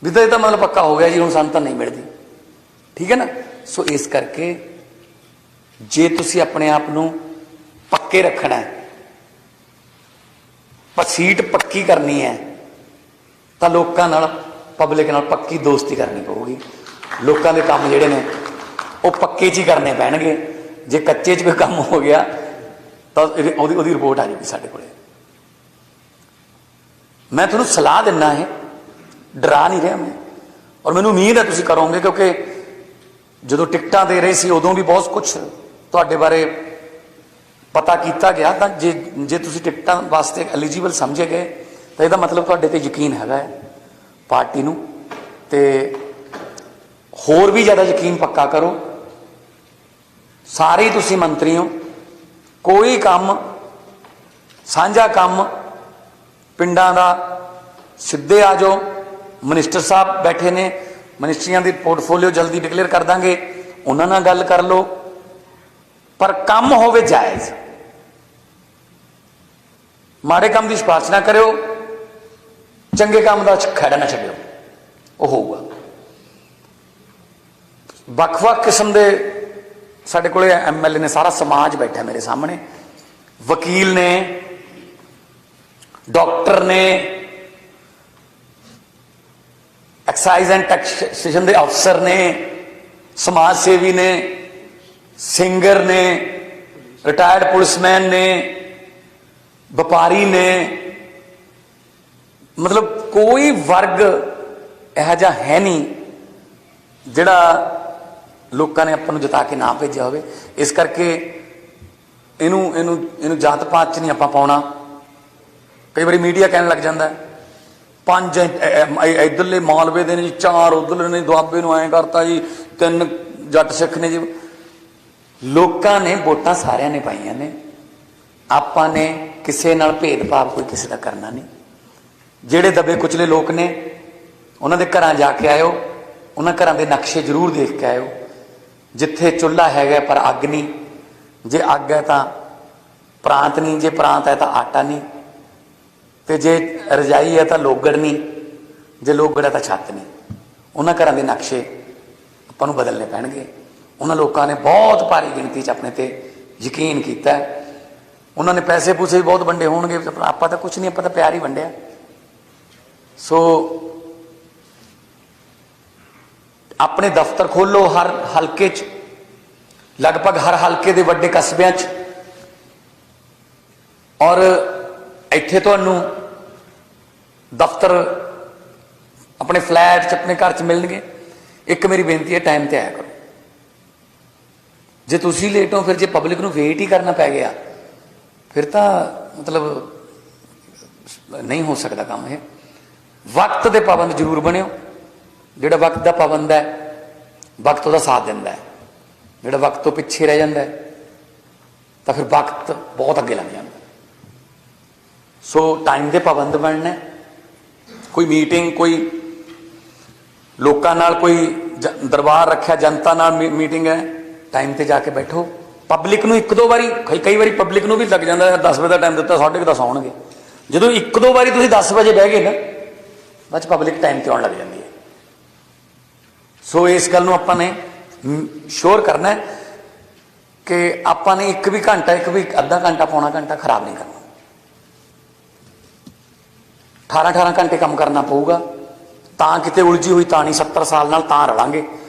ਵੀ ਤਾਂ ਇਹ ਤਾਂ ਮਤਲਬ ਪੱਕਾ ਹੋ ਗਿਆ ਜੀ, ਹੁਣ ਸਾਨੂੰ ਤਾਂ ਨਹੀਂ ਮਿਲਦੀ। ਠੀਕ ਹੈ ਨਾ। ਸੋ ਇਸ ਕਰਕੇ ਜੇ ਤੁਸੀਂ ਆਪਣੇ ਆਪ ਨੂੰ ਪੱਕੇ ਰੱਖਣਾ ਹੈ, ਪਰ ਸੀਟ ਪੱਕੀ ਕਰਨੀ ਹੈ, ਤਾਂ ਲੋਕਾਂ ਨਾਲ, ਪਬਲਿਕ ਨਾਲ ਪੱਕੀ ਦੋਸਤੀ ਕਰਨੀ ਪਊਗੀ। ਲੋਕਾਂ ਦੇ ਕੰਮ ਜਿਹੜੇ ਨੇ ਉਹ ਪੱਕੇ 'ਚ ਹੀ ਕਰਨੇ ਪੈਣਗੇ। ਜੇ ਕੱਚੇ 'ਚ ਕੋਈ ਕੰਮ ਹੋ ਗਿਆ ਤਾਂ ਉਹਦੀ ਰਿਪੋਰਟ ਆ ਜਾਊਗੀ ਸਾਡੇ ਕੋਲੇ। ਮੈਂ ਤੁਹਾਨੂੰ ਸਲਾਹ ਦਿੰਦਾ ਹੈ, ਡਰਾ ਨਹੀਂ ਰਿਹਾ ਮੈਂ, ਔਰ ਮੈਨੂੰ ਉਮੀਦ ਹੈ ਤੁਸੀਂ ਕਰੋਗੇ, ਕਿਉਂਕਿ ਜਦੋਂ ਟਿਕਟਾਂ ਦੇ ਰਹੇ ਸੀ ਉਦੋਂ ਵੀ ਬਹੁਤ ਕੁਝ ਤੁਹਾਡੇ ਬਾਰੇ ਪਤਾ ਕੀਤਾ ਗਿਆ। ਤਾਂ ਜੇ ਤੁਸੀਂ ਟਿਕਟਾਂ ਵਾਸਤੇ ਐਲੀਜੀਬਲ ਸਮਝੇ ਗਏ ਤਾਂ ਇਹਦਾ ਮਤਲਬ ਤੁਹਾਡੇ ਤੇ ਯਕੀਨ ਹੈਗਾ ਹੈ ਪਾਰਟੀ ਨੂੰ। ਤੇ ਹੋਰ ਵੀ ਜ਼ਿਆਦਾ ਯਕੀਨ ਪੱਕਾ ਕਰੋ। ਸਾਰੇ ਤੁਸੀਂ ਮੰਤਰੀ ਹੋ, ਕੋਈ ਕੰਮ ਸਾਂਝਾ ਕੰਮ ਪਿੰਡਾਂ ਦਾ ਸਿੱਧੇ ਆ ਜਾਓ। ਮਿਨਿਸਟਰ ਸਾਹਿਬ ਬੈਠੇ ਨੇ, ਮਿਨਿਸਟਰੀਆਂ ਦੀ ਪੋਰਟਫੋਲੀਓ ਜਲਦੀ ਡਿਕਲੇਅਰ ਕਰ ਦਾਂਗੇ, ਉਹਨਾਂ ਨਾਲ ਗੱਲ ਕਰ ਲਓ, ਪਰ ਕੰਮ ਹੋਵੇ ਜਾਇਜ਼। ਮਾੜੇ ਕੰਮ ਦੀ ਸਿਫਾਰਿਸ਼ ਨਾ ਕਰਿਓ, ਚੰਗੇ ਕੰਮ ਦਾ ਖਹਿੜਾ ਨਾ ਛੱਡਿਓ, ਉਹ ਹੋਊਗਾ। ਵੱਖ-ਵੱਖ ਕਿਸਮ ਦੇ ਸਾਡੇ ਕੋਲੇ MLA ਨੇ, ਸਾਰਾ ਸਮਾਜ ਬੈਠਾ ਮੇਰੇ ਸਾਹਮਣੇ, ਵਕੀਲ ਨੇ, ਡਾਕਟਰ ਨੇ, ਐਕਸਾਈਜ਼ ਐਂਡ ਟੈਕਸੇਸ਼ਨ ਦੇ ਅਫਸਰ ਨੇ, ਸਮਾਜ ਸੇਵੀ ਨੇ, ਸਿੰਗਰ ਨੇ, ਰਿਟਾਇਰਡ ਪੁਲਿਸਮੈਨ ਨੇ, ਵਪਾਰੀ ਨੇ। ਮਤਲਬ ਕੋਈ ਵਰਗ ਇਹੋ ਜਿਹਾ ਹੈ ਨਹੀਂ ਜਿਹੜਾ ਲੋਕਾਂ ਨੇ ਆਪਾਂ ਨੂੰ ਜਿਤਾ ਕੇ ਨਾ ਭੇਜਿਆ ਹੋਵੇ। ਇਸ ਕਰਕੇ ਇਹਨੂੰ ਜਾਤ ਪਾਤ 'ਚ ਨਹੀਂ ਆਪਾਂ ਪਾਉਣਾ। ਕਈ ਵਾਰੀ ਮੀਡੀਆ ਕਹਿਣ ਲੱਗ ਜਾਂਦਾ 5 ਇੱਧਰਲੇ ਮਾਲਵੇ ਦੇ ਨੇ ਜੀ, 4 ਉੱਧਰਲੇ ਨੇ, ਦੁਆਬੇ ਨੂੰ ਐਂ ਕਰਤਾ ਜੀ, 3 ਜੱਟ ਸਿੱਖ ਨੇ ਜੀ। ਲੋਕਾਂ ਨੇ ਵੋਟਾਂ ਸਾਰਿਆਂ ਨੇ ਪਾਈਆਂ ਨੇ, ਆਪਾਂ ਨੇ ਕਿਸੇ ਨਾਲ ਭੇਦਭਾਵ ਕੋਈ ਕਿਸੇ ਦਾ ਕਰਨਾ ਨਹੀਂ। ਜਿਹੜੇ ਦਬੇ ਕੁਚਲੇ ਲੋਕ ਨੇ ਉਹਨਾਂ ਦੇ ਘਰਾਂ ਜਾ ਕੇ ਆਇਓ, ਉਹਨਾਂ ਘਰਾਂ ਦੇ ਨਕਸ਼ੇ ਜ਼ਰੂਰ ਦੇਖ ਕੇ ਆਇਓ। ਜਿੱਥੇ ਚੁੱਲ੍ਹਾ ਹੈਗਾ ਪਰ ਅੱਗ ਨਹੀਂ, ਜੇ ਅੱਗ ਹੈ ਤਾਂ ਪ੍ਰਾਂਤ ਨਹੀਂ, ਜੇ ਪ੍ਰਾਂਤ ਹੈ ਤਾਂ ਆਟਾ ਨਹੀਂ, ਤੇ ਜੇ ਰਜਾਈ ਹੈ ਤਾਂ ਲੋਗੜ ਨਹੀਂ, ਜੇ ਲੋਗੜ ਹੈ ਤਾਂ ਛੱਤ ਨਹੀਂ। ਉਹਨਾਂ ਘਰਾਂ ਦੇ ਨਕਸ਼ੇ ਆਪਾਂ ਨੂੰ ਬਦਲਨੇ ਪੈਣਗੇ। ਉਹਨਾਂ ਲੋਕਾਂ ਨੇ ਬਹੁਤ ਭਾਰੀ ਗਿਣਤੀ 'ਚ ਆਪਣੇ ਤੇ ਯਕੀਨ ਕੀਤਾ। ਉਹਨਾਂ ਨੇ ਪੈਸੇ ਪੂਸੇ ਵੀ ਬਹੁਤ ਵੰਡੇ ਹੋਣਗੇ, ਆਪਾਂ ਤਾਂ ਕੁਛ ਨਹੀਂ, ਆਪਾਂ ਤਾਂ ਪਿਆਰ ਹੀ ਵੰਡਿਆ। ਸੋ ਆਪਣੇ ਦਫ਼ਤਰ ਖੋਲੋ ਹਰ ਹਲਕੇ 'ਚ, ਲਗਭਗ ਹਰ ਹਲਕੇ ਦੇ ਵੱਡੇ ਕਸਬਿਆਂ 'ਚ, ਔਰ ਇੱਥੇ ਤੁਹਾਨੂੰ ਦਫ਼ਤਰ ਆਪਣੇ ਫਲੈਟ 'ਚ, ਆਪਣੇ ਘਰ 'ਚ ਮਿਲਣਗੇ। ਇੱਕ ਮੇਰੀ ਬੇਨਤੀ ਹੈ, ਟਾਈਮ ਤੇ ਆਇਆ ਕਰੋ। ਜੇ ਤੁਸੀਂ ਲੇਟ ਹੋ, ਫਿਰ ਜੇ ਪਬਲਿਕ ਨੂੰ ਵੇਟ ਹੀ ਕਰਨਾ ਪੈ ਗਿਆ, ਫਿਰ ਤਾਂ ਮਤਲਬ ਨਹੀਂ ਹੋ ਸਕਦਾ ਕੰਮ। ਇਹ ਵਕਤ ਦੇ ਪਾਬੰਦ ਜ਼ਰੂਰ ਬਣਿਓ। ਜਿਹੜਾ ਵਕਤ ਦਾ ਪਾਬੰਦ ਹੈ, ਵਕਤ ਉਹਦਾ ਸਾਥ ਦਿੰਦਾ ਹੈ। ਜਿਹੜਾ ਵਕਤ ਤੋਂ ਪਿੱਛੇ ਰਹਿ ਜਾਂਦਾ ਤਾਂ ਫਿਰ ਵਕਤ ਬਹੁਤ ਅੱਗੇ ਲੱਗ ਜਾਂਦਾ। ਸੋ ਟਾਈਮ ਦੇ ਪਾਬੰਦ ਬਣਨਾ। ਕੋਈ ਮੀਟਿੰਗ, ਕੋਈ ਲੋਕਾਂ ਨਾਲ ਕੋਈ ਦਰਬਾਰ ਰੱਖਿਆ, ਜਨਤਾ ਨਾਲ ਮੀਟਿੰਗ ਹੈ, ਟਾਈਮ ਤੇ ਜਾ ਕੇ ਬੈਠੋ। ਪਬਲਿਕ ਨੂੰ ਇੱਕ ਦੋ ਵਾਰੀ, ਕਈ ਵਾਰੀ ਪਬਲਿਕ ਨੂੰ ਵੀ ਲੱਗ ਜਾਂਦਾ 10 ਵਜੇ ਦਾ ਟਾਈਮ ਦਿੱਤਾ, 10:30 ਆਉਣਗੇ। ਜਦੋਂ ਇੱਕ ਦੋ ਵਾਰੀ ਤੁਸੀਂ 10 ਵਜੇ ਬਹਿ ਗਏ ਨਾ, ਬਾਅਦ 'ਚ ਪਬਲਿਕ ਟਾਈਮ ਤੇ ਆਉਣ ਲੱਗ ਜਾਂਦੀ ਹੈ। ਸੋ ਇਸ ਗੱਲ ਨੂੰ ਆਪਾਂ ਨੇ ਸ਼ੋਰ ਕਰਨਾ ਕਿ ਆਪਾਂ ਨੇ ਇੱਕ ਵੀ ਘੰਟਾ, ਇੱਕ ਵੀ ਅੱਧਾ ਘੰਟਾ, ਪੌਣਾ ਘੰਟਾ ਖਰਾਬ ਨਹੀਂ ਕਰਨਾ। 18 ਘੰਟੇ ਕੰਮ ਕਰਨਾ ਪਊਗਾ। ਤਾਂ ਕਿਤੇ ਉਲਝੀ ਹੋਈ ਤਾਂ ਨਹੀਂ, 70 ਸਾਲ ਨਾਲ ਤਾਂ ਰਲਾਂਗੇ।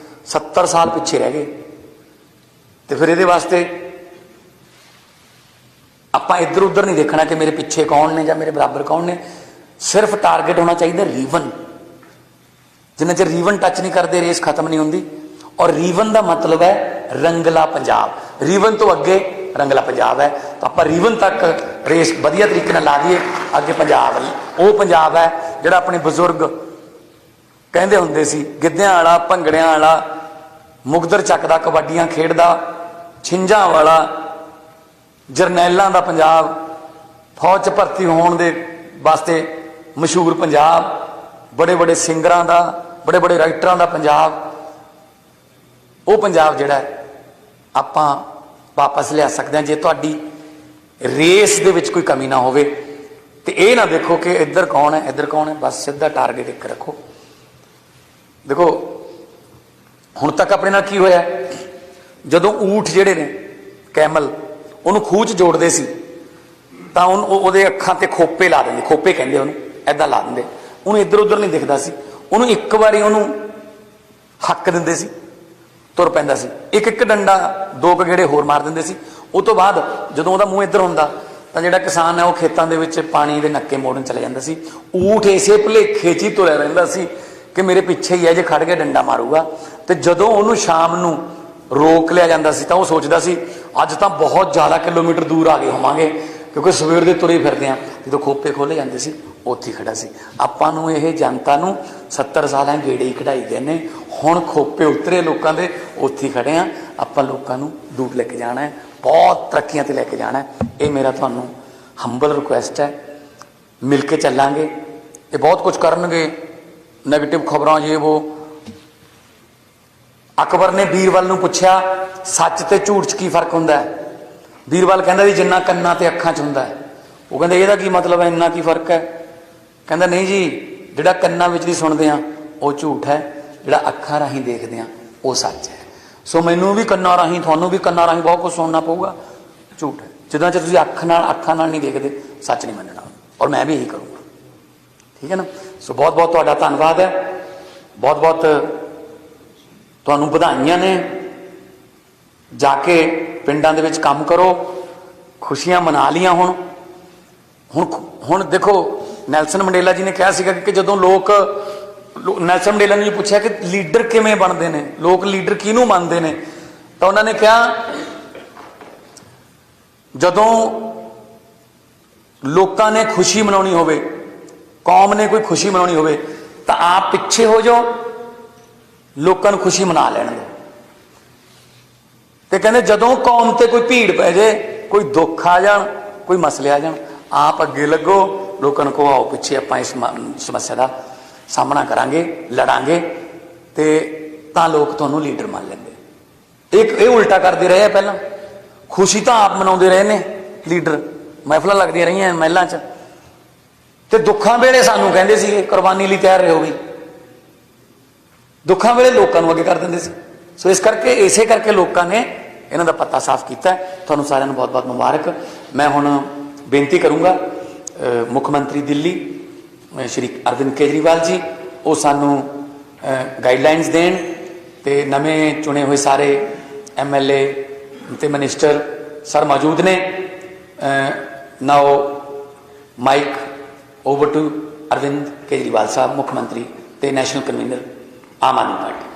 70 ਸਾਲ ਪਿੱਛੇ ਰਹਿ ਗਏ ਤੇ ਫਿਰ ਇਹਦੇ ਵਾਸਤੇ ਆਪਾਂ ਇੱਧਰ ਉੱਧਰ ਨਹੀਂ ਦੇਖਣਾ ਕਿ ਮੇਰੇ ਪਿੱਛੇ ਕੌਣ ਨੇ ਜਾਂ ਮੇਰੇ ਬਰਾਬਰ ਕੌਣ ਨੇ। ਸਿਰਫ ਟਾਰਗੇਟ ਹੋਣਾ ਚਾਹੀਦਾ ਰੀਵਨ। ਜਿੰਨਾ ਚਿਰ ਰੀਵਨ ਟੱਚ ਨਹੀਂ ਕਰਦੇ, ਰੇਸ ਖਤਮ ਨਹੀਂ ਹੁੰਦੀ। ਔਰ ਰੀਵਨ ਦਾ ਮਤਲਬ ਹੈ ਰੰਗਲਾ ਪੰਜਾਬ। ਰੀਵਨ ਤੋਂ ਅੱਗੇ ਰੰਗਲਾ ਪੰਜਾਬ ਹੈ, ਤਾਂ ਆਪਾਂ ਰੀਵਨ ਤੱਕ ਰੇਸ ਵਧੀਆ ਤਰੀਕੇ ਨਾਲ ਲਾ ਦਈਏ। ਅੱਗੇ ਪੰਜਾਬ, ਉਹ ਪੰਜਾਬ ਹੈ ਜਿਹੜਾ ਆਪਣੇ ਬਜ਼ੁਰਗ ਕਹਿੰਦੇ ਹੁੰਦੇ ਸੀ, ਗਿੱਧਿਆਂ ਵਾਲਾ, ਭੰਗੜਿਆਂ ਵਾਲਾ, ਮੁਗਦਰ ਚੱਕਦਾ, ਕਬੱਡੀਆਂ ਖੇਡਦਾ, ਛਿੰਝਾਂ ਵਾਲਾ, ਜਰਨੈਲਾਂ ਦਾ ਪੰਜਾਬ, ਫੌਜ 'ਚ ਭਰਤੀ ਹੋਣ ਦੇ ਵਾਸਤੇ ਮਸ਼ਹੂਰ ਪੰਜਾਬ, ਬੜੇ ਬੜੇ ਸਿੰਗਰਾਂ ਦਾ, ਬੜੇ ਬੜੇ ਰਾਈਟਰਾਂ ਦਾ ਪੰਜਾਬ। ਉਹ ਪੰਜਾਬ ਜਿਹੜਾ ਆਪਾਂ ਵਾਪਸ ਲਿਆ ਸਕਦੇ ਹਾਂ ਜੇ ਤੁਹਾਡੀ ਰੇਸ ਦੇ ਵਿੱਚ ਕੋਈ ਕਮੀ ਨਾ ਹੋਵੇ। ਤੇ ਇਹ ਨਾ ਦੇਖੋ ਕਿ ਇੱਧਰ ਕੌਣ ਹੈ, ਇੱਧਰ ਕੌਣ ਹੈ, ਬਸ ਸਿੱਧਾ ਟਾਰਗੇਟ ਇੱਕ ਰੱਖੋ। ਦੇਖੋ ਹੁਣ ਤੱਕ ਆਪਣੇ ਨਾਲ ਕੀ ਹੋਇਆ, ਜਦੋਂ ਊਠ ਜਿਹੜੇ ਨੇ, ਕੈਮਲ, ਉਹਨੂੰ ਖੂਹ 'ਚ ਜੋੜਦੇ ਸੀ ਤਾਂ ਉਹਦੇ ਅੱਖਾਂ ਤੇ ਖੋਪੇ ਲਾ ਦਿੰਦੇ, ਖੋਪੇ ਕਹਿੰਦੇ ਉਹਨੂੰ, ਐਦਾਂ ਲਾ ਦਿੰਦੇ, ਉਹਨੂੰ ਇੱਧਰ ਉੱਧਰ ਨਹੀਂ ਦਿਖਦਾ ਸੀ। ਉਹਨੂੰ ਇੱਕ ਵਾਰੀ ਉਹਨੂੰ ਹੱਕ ਦਿੰਦੇ ਸੀ, ਤੁਰ ਪੈਂਦਾ ਸੀ। ਇੱਕ ਡੰਡਾ, 2 ਗੇੜੇ ਹੋਰ ਮਾਰ ਦਿੰਦੇ ਸੀ। ਉਹ ਤੋਂ ਬਾਅਦ ਜਦੋਂ ਉਹਦਾ ਮੂੰਹ ਇੱਧਰ ਹੁੰਦਾ ਤਾਂ ਜਿਹੜਾ ਕਿਸਾਨ ਹੈ ਉਹ ਖੇਤਾਂ ਦੇ ਵਿੱਚ ਪਾਣੀ ਦੇ ਨੱਕੇ ਮੋੜਨ ਚਲੇ ਜਾਂਦਾ ਸੀ। ਊਠ ਇਸੇ ਭੁਲੇਖੇ 'ਚ ਹੀ ਤੁਰਿਆ ਰਹਿੰਦਾ ਸੀ ਕਿ ਮੇਰੇ ਪਿੱਛੇ ਹੀ ਹੈ, ਜੇ ਖੜ ਕੇ ਡੰਡਾ ਮਾਰੂਗਾ। ਤੇ ਜਦੋਂ ਉਹਨੂੰ ਸ਼ਾਮ ਨੂੰ ਰੋਕ ਲਿਆ ਜਾਂਦਾ ਸੀ ਤਾਂ ਉਹ ਸੋਚਦਾ ਸੀ ਅੱਜ ਤਾਂ ਬਹੁਤ ਜ਼ਿਆਦਾ ਕਿਲੋਮੀਟਰ ਦੂਰ ਆ ਗਏ ਹੋਵਾਂਗੇ, ਕਿਉਂਕਿ ਸਵੇਰ ਦੇ ਤੁਰੇ ਫਿਰਦੇ ਆ। ਜਦੋਂ ਖੋਪੇ ਖੋਲੇ ਜਾਂਦੇ ਸੀ, ਉੱਥੇ ਖੜਾ ਸੀ। ਆਪਾਂ ਨੂੰ ਇਹ ਜਨਤਾ ਨੂੰ 70 ਸਾਲਾਂ ਗੇੜੇ ਹੀ ਕਢਾਈ ਗਏ ਨੇ। ਹੁਣ ਖੋਪੇ ਉਤਰੇ ਲੋਕਾਂ ਦੇ, ਉੱਥੇ ਖੜੇ ਆ। ਆਪਾਂ ਲੋਕਾਂ ਨੂੰ ਦੂਰ ਲੈ ਕੇ ਜਾਣਾ ਹੈ, ਬਹੁਤ ਤਰੱਕੀਆਂ ਤੇ ਲੈ ਕੇ ਜਾਣਾ ਹੈ। ਇਹ ਮੇਰਾ ਤੁਹਾਨੂੰ ਹੰਬਲ ਰਿਕੁਐਸਟ ਹੈ। ਮਿਲ ਕੇ ਚੱਲਾਂਗੇ। ਇਹ ਬਹੁਤ ਕੁਝ ਕਰਨਗੇ, ਨੈਗੇਟਿਵ ਖਬਰਾਂ, ਜੇ ਉਹ। ਅਕਬਰ ਨੇ ਬੀਰਬਲ ਨੂੰ ਪੁੱਛਿਆ ਸੱਚ ਤੇ ਝੂਠ 'ਚ ਕੀ ਫਰਕ ਹੁੰਦਾ ਹੈ। ਬੀਰਬਲ ਕਹਿੰਦਾ ਵੀ ਜਿੰਨਾ ਕੰਨਾਂ ਤੇ ਅੱਖਾਂ 'ਚ ਹੁੰਦਾ ਹੈ। ਉਹ ਕਹਿੰਦੇ ਇਹਦਾ ਕੀ ਮਤਲਬ ਹੈ, ਇੰਨਾ ਕੀ ਫਰਕ ਹੈ। ਕਹਿੰਦਾ ਨਹੀਂ ਜੀ, ਜਿਹੜਾ ਕੰਨਾਂ ਵਿੱਚ ਦੀ ਸੁਣਦੇ ਆ ਉਹ ਝੂਠ ਹੈ, ਜਿਹੜਾ ਅੱਖਾਂ ਰਾਹੀਂ ਦੇਖਦੇ ਆ ਉਹ ਸੱਚ ਹੈ। ਸੋ ਮੈਨੂੰ ਵੀ ਕੰਨਾਂ ਰਾਹੀਂ, ਤੁਹਾਨੂੰ ਵੀ ਕੰਨਾਂ ਰਾਹੀਂ ਬਹੁਤ ਕੁਝ ਸੁਣਨਾ ਪਊਗਾ, ਝੂਠ ਹੈ। ਜਿੱਦਾਂ ਚ ਤੁਸੀਂ ਅੱਖਾਂ ਨਾਲ ਨਹੀਂ ਦੇਖਦੇ, ਸੱਚ ਨਹੀਂ ਮੰਨਣਾ। ਔਰ ਮੈਂ ਵੀ ਇਹੀ ਕਰੂੰਗਾ, ਠੀਕ ਹੈ ਨਾ। ਸੋ ਬਹੁਤ ਬਹੁਤ ਤੁਹਾਡਾ ਧੰਨਵਾਦ ਹੈ, ਬਹੁਤ ਬਹੁਤ ਤੁਹਾਨੂੰ ਵਧਾਈਆਂ ਨੇ। ਜਾ ਕੇ ਪਿੰਡਾਂ ਦੇ ਵਿੱਚ ਕੰਮ ਕਰੋ, ਖੁਸ਼ੀਆਂ ਮਨਾ ਲੀਆਂ। ਹੁਣ ਦੇਖੋ, ਨੈਲਸਨ ਮੰਡੇਲਾ ਜੀ ਨੇ ਕਿਹਾ ਸੀਗਾ ਕਿ ਜਦੋਂ ਨੈਲਸਨ ਮੰਡੇਲਾ ਨੇ ਪੁੱਛਿਆ ਕਿ ਲੀਡਰ ਕਿਵੇਂ ਬਣਦੇ ਨੇ, ਲੋਕ ਲੀਡਰ ਕਿਹਨੂੰ ਮੰਨਦੇ ਨੇ, ਤਾਂ ਉਹਨਾਂ ਨੇ ਕਿਹਾ ਜਦੋਂ ਲੋਕਾਂ ਨੇ ਖੁਸ਼ੀ ਮਨਾਉਣੀ ਹੋਵੇ, ਕੌਮ ਨੇ ਕੋਈ ਖੁਸ਼ੀ ਮਨਾਉਣੀ ਹੋਵੇ, ਤਾਂ ਆਪ ਪਿੱਛੇ ਹੋ ਜਾਓ, ਲੋਕਾਂ ਨੂੰ ਖੁਸ਼ੀ ਮਨਾ ਲੈਣ ਦਿਓ। ਤੇ ਕਹਿੰਦੇ ਜਦੋਂ ਕੌਮ ਤੇ ਕੋਈ ਭੀੜ ਪੈ ਜਾਏ, ਕੋਈ ਦੁੱਖ ਆ ਜਾਣ, ਕੋਈ ਮਸਲੇ ਆ ਜਾਣ, ਆਪ ਅੱਗੇ ਲੱਗੋ, ਲੋਕਾਂ ਨੂੰ ਕਹੋ ਆਓ ਪਿੱਛੇ, ਆਪਾਂ ਇਸ ਸਮੱਸਿਆ ਦਾ ਸਾਹਮਣਾ ਕਰਾਂਗੇ, ਲੜਾਂਗੇ। ਤੇ ਤਾਂ ਲੋਕ ਤੁਹਾਨੂੰ ਲੀਡਰ ਮੰਨ ਲੈਂਦੇ। ਇਹ ਉਲਟਾ ਕਰਦੇ ਰਹੇ ਆ। ਪਹਿਲਾਂ ਖੁਸ਼ੀ ਤਾਂ ਆਪ ਮਨਾਉਂਦੇ ਰਹੇ ਨੇ, ਲੀਡਰ, ਮਹਿਫਲਾਂ ਲੱਗਦੀਆਂ ਰਹੀਆਂ ਮਹਿਲਾਂ 'ਚ, ਤੇ ਦੁੱਖਾਂ ਵੇਲੇ ਸਾਨੂੰ ਕਹਿੰਦੇ ਸੀ ਕੁਰਬਾਨੀ ਲਈ ਤਿਆਰ ਰਹੋ ਵੀ, ਦੁੱਖਾਂ ਵੇਲੇ ਲੋਕਾਂ ਨੂੰ ਅੱਗੇ ਕਰ ਦਿੰਦੇ ਸੀ। ਸੋ ਇਸ ਕਰਕੇ ਇਸੇ ਕਰਕੇ ਲੋਕਾਂ ਨੇ ਇਹਨਾਂ ਦਾ ਪੱਤਾ ਸਾਫ਼ ਕੀਤਾ। ਤੁਹਾਨੂੰ ਸਾਰਿਆਂ ਨੂੰ ਬਹੁਤ ਬਹੁਤ ਮੁਬਾਰਕ। ਮੈਂ ਹੁਣ ਬੇਨਤੀ ਕਰੂੰਗਾ ਮੁੱਖ ਮੰਤਰੀ ਦਿੱਲੀ ਸ਼੍ਰੀ ਅਰਵਿੰਦ ਕੇਜਰੀਵਾਲ ਜੀ, ਉਹ ਸਾਨੂੰ ਗਾਈਡਲਾਈਨਸ ਦੇਣ, ਤੇ ਨਵੇਂ ਚੁਣੇ ਹੋਏ ਸਾਰੇ MLA ਤੇ ਮਿਨਿਸਟਰ ਸਰ ਮੌਜੂਦ ਨੇ। Now mike over to Arvind Kejriwal ਸਾਹਿਬ, ਮੁੱਖ ਮੰਤਰੀ ਤੇ national convener Aam Aadmi Party.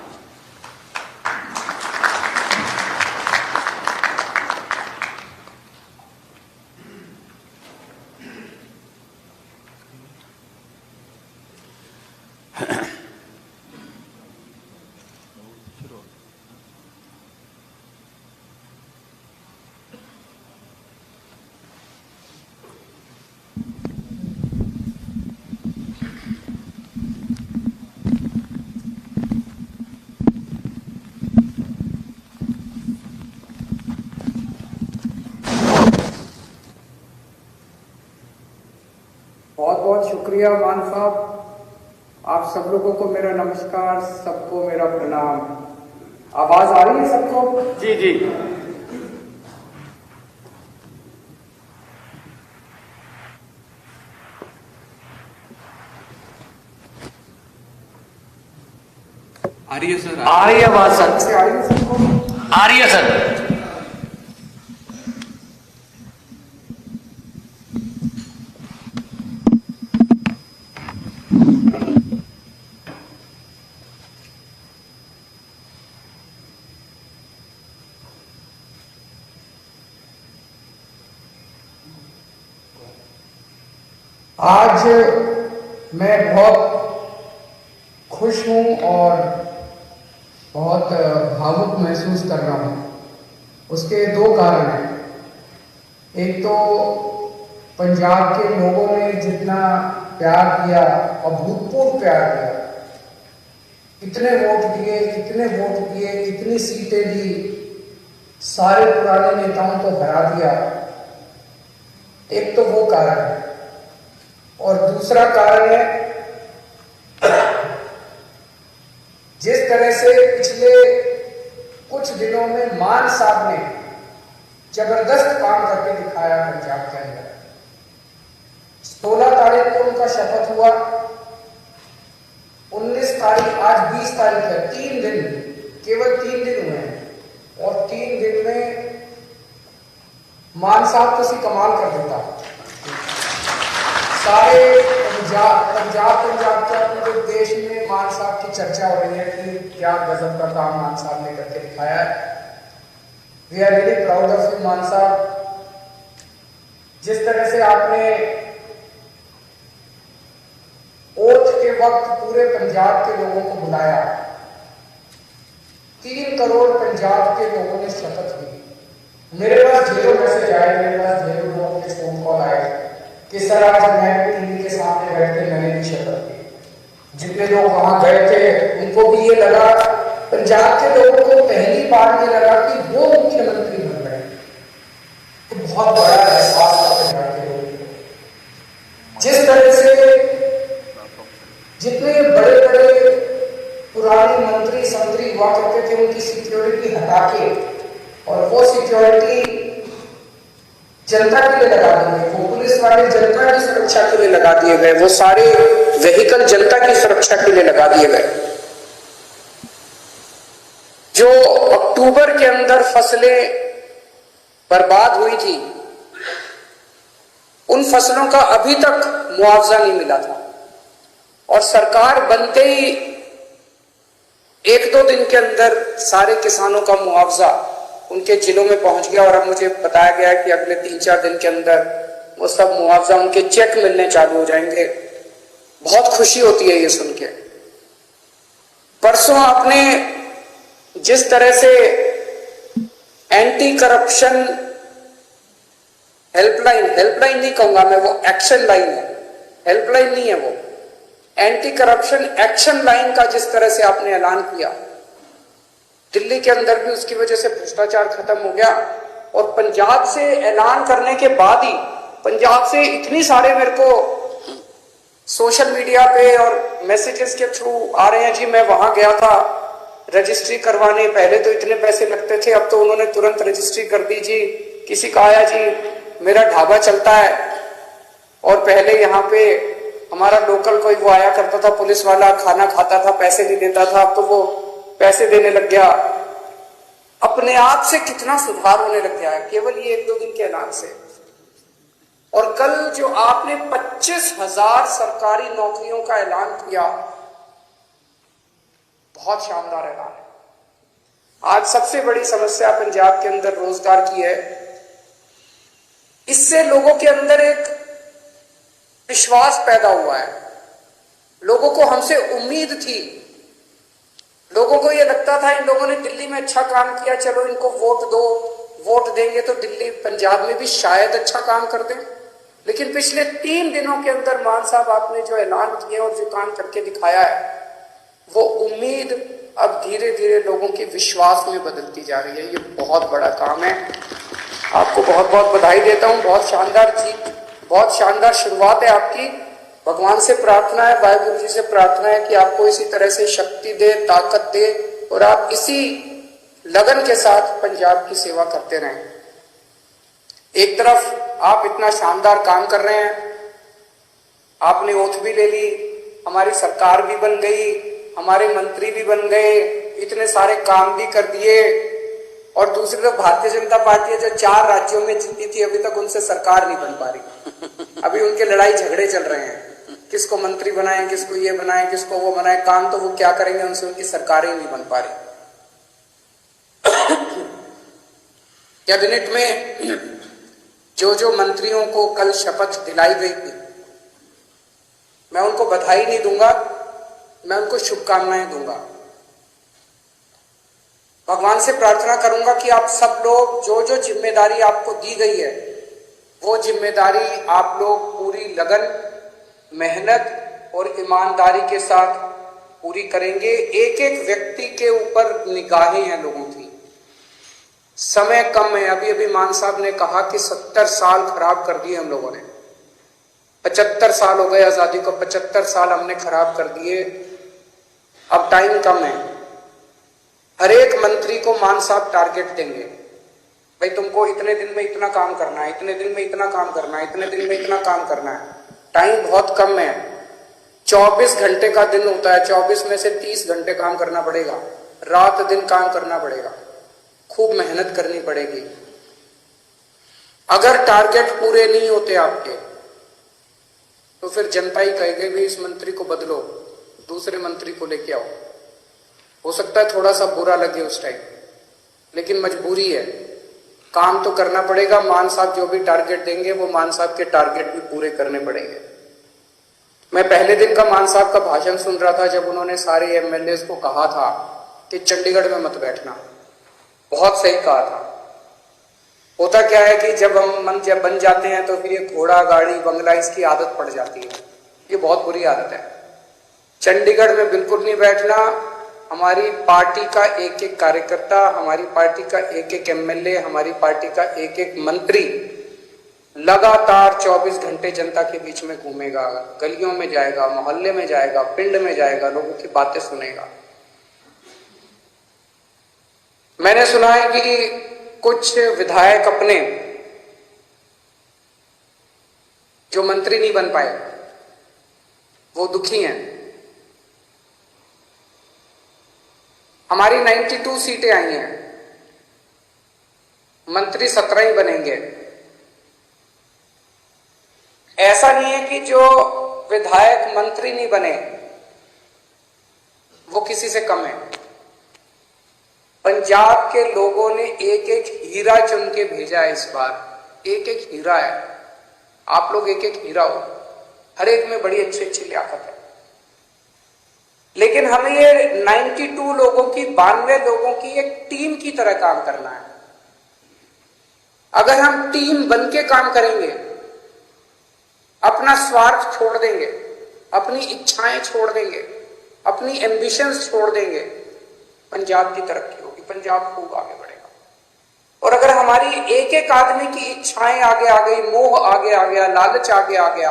बहुत बहुत शुक्रिया मान साहब, आप सब लोगों को मेरा नमस्कार, सबको मेरा प्रणाम। आवाज आ रही है सबको? जी जी। आ रही है सर? आ रही है आवाज सर? से आ रही है सबको? आ रही है सर। आज मैं बहुत खुश हूं और बहुत भावुक महसूस कर रहा हूं। उसके दो कारण हैं। एक तो पंजाब के लोगों ने जितना प्यार किया, अभूतपूर्व प्यार किया, कितने वोट दिए, कितनी सीटें दी, सारे पुराने नेताओं को हरा दिया। एक तो वो कारण है। और दूसरा कारण है, जिस तरह से पिछले कुछ दिनों में मान साहब ने जबरदस्त काम करके दिखाया पंजाब के अंदर। 16 तारीख को उनका शपथ हुआ, 19 तारीख, आज 20 तारीख है, 3 दिन, केवल 3 दिन हुए हैं, और 3 दिन में मान साहब तो सी कमाल कर देता। सारे पंजाब क्या पूरे देश में मान साहब की चर्चा हो रही है कि क्या गजब का काम मान साहब ने करके दिखाया है। We are really proud of you Mann साहब। जिस तरह से आपने ओथ के वक्त पूरे पंजाब के लोगों को बुलाया, 3 करोड़ पंजाब के लोगों ने शपथ ली। मेरे पास ढेरों मैसेज आए, मेरे पास ढेरों लोगों के फोन कॉल आए कि सर आज मैं टीवी के सामने बैठ के मैंने भी शपथ ली। जितने लोग वहां गए थे उनको भी ये लगा, पंजाब के लोगों को पहली बार ये लगा कि वो मुख्यमंत्री बन रहे हैं। तो बहुत बड़ा एहसास था पंजाब के लोगों को। जिस तरह से जितने बड़े बड़े पुराने मंत्री संतरी हुआ करते थे उनकी सिक्योरिटी हटा के, और वो सिक्योरिटी जनता के लिए लगा दी गई, वो पुलिस वाले जनता की सुरक्षा के लिए लगा दिए गए, वो सारे व्हीकल जनता की सुरक्षा के लिए लगा दिए गए। जो अक्टूबर के अंदर फसलें बर्बाद हुई थी, उन फसलों का अभी तक मुआवजा नहीं मिला था, और सरकार बनते ही 1-2 दिन के अंदर सारे किसानों का मुआवजा उनके जिलों में पहुंच गया। और अब मुझे बताया गया कि अगले 3-4 दिन के अंदर वो सब मुआवजा उनके चेक मिलने चालू हो जाएंगे। बहुत खुशी होती है ये सुन के। परसों आपने जिस तरह से एंटी करप्शन हेल्पलाइन नहीं कहूंगा मैं, वो एक्शन लाइन है, हेल्पलाइन नहीं है, वो एंटी करप्शन एक्शन लाइन का जिस तरह से आपने ऐलान किया, दिल्ली के अंदर भी उसकी वजह से भ्रष्टाचार खत्म हो गया। और पंजाब से ऐलान करने के बाद ही पंजाब से इतनी सारे मेरे को सोशल मीडिया पे और मैसेजेस के थ्रू आ रहे हैं, जी मैं वहां गया था रजिस्ट्री करवाने, पहले तो इतने पैसे लगते थे, अब तो उन्होंने तुरंत रजिस्ट्री कर दी जी। किसी का आया जी मेरा ढाबा चलता है और पहले यहाँ पे हमारा लोकल कोई वो आया करता था पुलिस वाला, खाना खाता था, पैसे नहीं देता था, अब तो वो पैसे देने लग गया। अपने आप से कितना सुधार होने लग गया है केवल ये 1-2 दिन के ऐलान से। और कल जो आपने 25,000 सरकारी नौकरियों का ऐलान किया, बहुत शानदार ऐलान है। आज सबसे बड़ी समस्या पंजाब के अंदर रोजगार की है। इससे लोगों के अंदर एक विश्वास पैदा हुआ है, लोगों को हमसे उम्मीद थी, लोगों को यह लगता था इन लोगों ने दिल्ली में अच्छा काम किया, चलो इनको वोट दो, वोट देंगे तो दिल्ली पंजाब में भी शायद अच्छा काम कर दें। लेकिन पिछले 3 दिनों के अंदर मान साहब आपने जो ऐलान किए और जो काम करके दिखाया है, वो उम्मीद अब धीरे धीरे लोगों के विश्वास में बदलती जा रही है। ये बहुत बड़ा काम है, आपको बहुत बहुत बधाई देता हूं। बहुत शानदार जीत, बहुत शानदार शुरुआत है आपकी। भगवान से प्रार्थना है, वाहिगुरु जी से प्रार्थना है कि आपको इसी तरह से शक्ति दे, ताकत दे और आप इसी लगन के साथ पंजाब की सेवा करते रहें। एक तरफ आप इतना शानदार काम कर रहे हैं, आपने ओथ भी ले ली, हमारी सरकार भी बन गई, हमारे मंत्री भी बन गए, इतने सारे काम भी कर दिए, और दूसरी तरफ भारतीय जनता पार्टी है जो 4 राज्यों में जीती थी, अभी तक उनसे सरकार नहीं बन पा रही। अभी उनके लड़ाई झगड़े चल रहे हैं, किसको मंत्री बनाए, किसको ये बनाए, किसको वो बनाए। काम तो वो क्या करेंगे, उनसे उनकी सरकारें नहीं बन पा रही। कैबिनेट में जो मंत्रियों को कल शपथ दिलाई गई थी, मैं उनको बधाई नहीं दूंगा, मैं उनको शुभकामनाएं दूंगा। भगवान से प्रार्थना करूंगा कि आप सब लोग जो जिम्मेदारी आपको दी गई है, वो जिम्मेदारी आप लोग पूरी लगन, मेहनत और ईमानदारी के साथ पूरी करेंगे। एक एक व्यक्ति के ऊपर निगाहें हैं लोगों की, समय कम है। अभी अभी मान साहब ने कहा कि 70 साल खराब कर दिए हम लोगों ने, 75 साल हो गए आजादी को, 75 साल हमने खराब कर दिए, अब टाइम कम है। हर एक मंत्री को मान साहब टारगेट देंगे, भाई तुमको इतने दिन में इतना काम करना है, इतने दिन में इतना काम करना है, इतने दिन में इतना काम करना है। टाइम बहुत कम है, 24 घंटे का दिन होता है, 24 में से 30 घंटे काम करना पड़ेगा, रात दिन काम करना पड़ेगा, खूब मेहनत करनी पड़ेगी। अगर टारगेट पूरे नहीं होते आपके, तो फिर जनता ही कहेगी भी इस मंत्री को बदलो, दूसरे मंत्री को लेके आओ। हो सकता है थोड़ा सा बुरा लगे उस टाइम, लेकिन मजबूरी है, काम तो करना पड़ेगा। मान साहब जो भी टारगेट देंगे, वो मान साहब के टारगेट भी पूरे करने पड़ेंगे। मैं पहले दिन का मान साहब का भाषण सुन रहा था, जब उन्होंने सारे एमएलए को कहा था कि चंडीगढ़ में मत बैठना, बहुत सही कहा था। होता क्या है कि जब हम जब बन जाते हैं तो फिर ये घोड़ा गाड़ी बंगला इसकी आदत पड़ जाती है, ये बहुत बुरी आदत है। चंडीगढ़ में बिल्कुल नहीं बैठना। हमारी पार्टी का एक एक कार्यकर्ता, हमारी पार्टी का एक एक एमएलए, हमारी पार्टी का एक एक मंत्री लगातार 24 घंटे जनता के बीच में घूमेगा, गलियों में जाएगा, मोहल्ले में जाएगा, पिंड में जाएगा, लोगों की बातें सुनेगा। मैंने सुना है कि कुछ विधायक अपने जो मंत्री नहीं बन पाए, वो दुखी हैं। हमारी 92 सीटें आई हैं, मंत्री 17 ही बनेंगे। ऐसा नहीं है कि जो विधायक मंत्री नहीं बने वो किसी से कम है। पंजाब के लोगों ने एक एक हीरा चुन के भेजा है इस बार, एक एक हीरा है। आप लोग एक एक हीरा हो, हर एक में बड़ी अच्छी अच्छी लियाकत है। लेकिन हमें ये 92 लोगों की, 92 लोगों की एक टीम की तरह काम करना है। अगर हम टीम बन के काम करेंगे, अपना स्वार्थ छोड़ देंगे, अपनी इच्छाएं छोड़ देंगे, अपनी एम्बिशंस छोड़ देंगे, पंजाब की तरक्की होगी, पंजाब खूब आगे बढ़ेगा। और अगर हम हमारी एक एक आदमी की इच्छाएं आगे आ गई, मोह आगे आ गया, लालच आगे आ गया।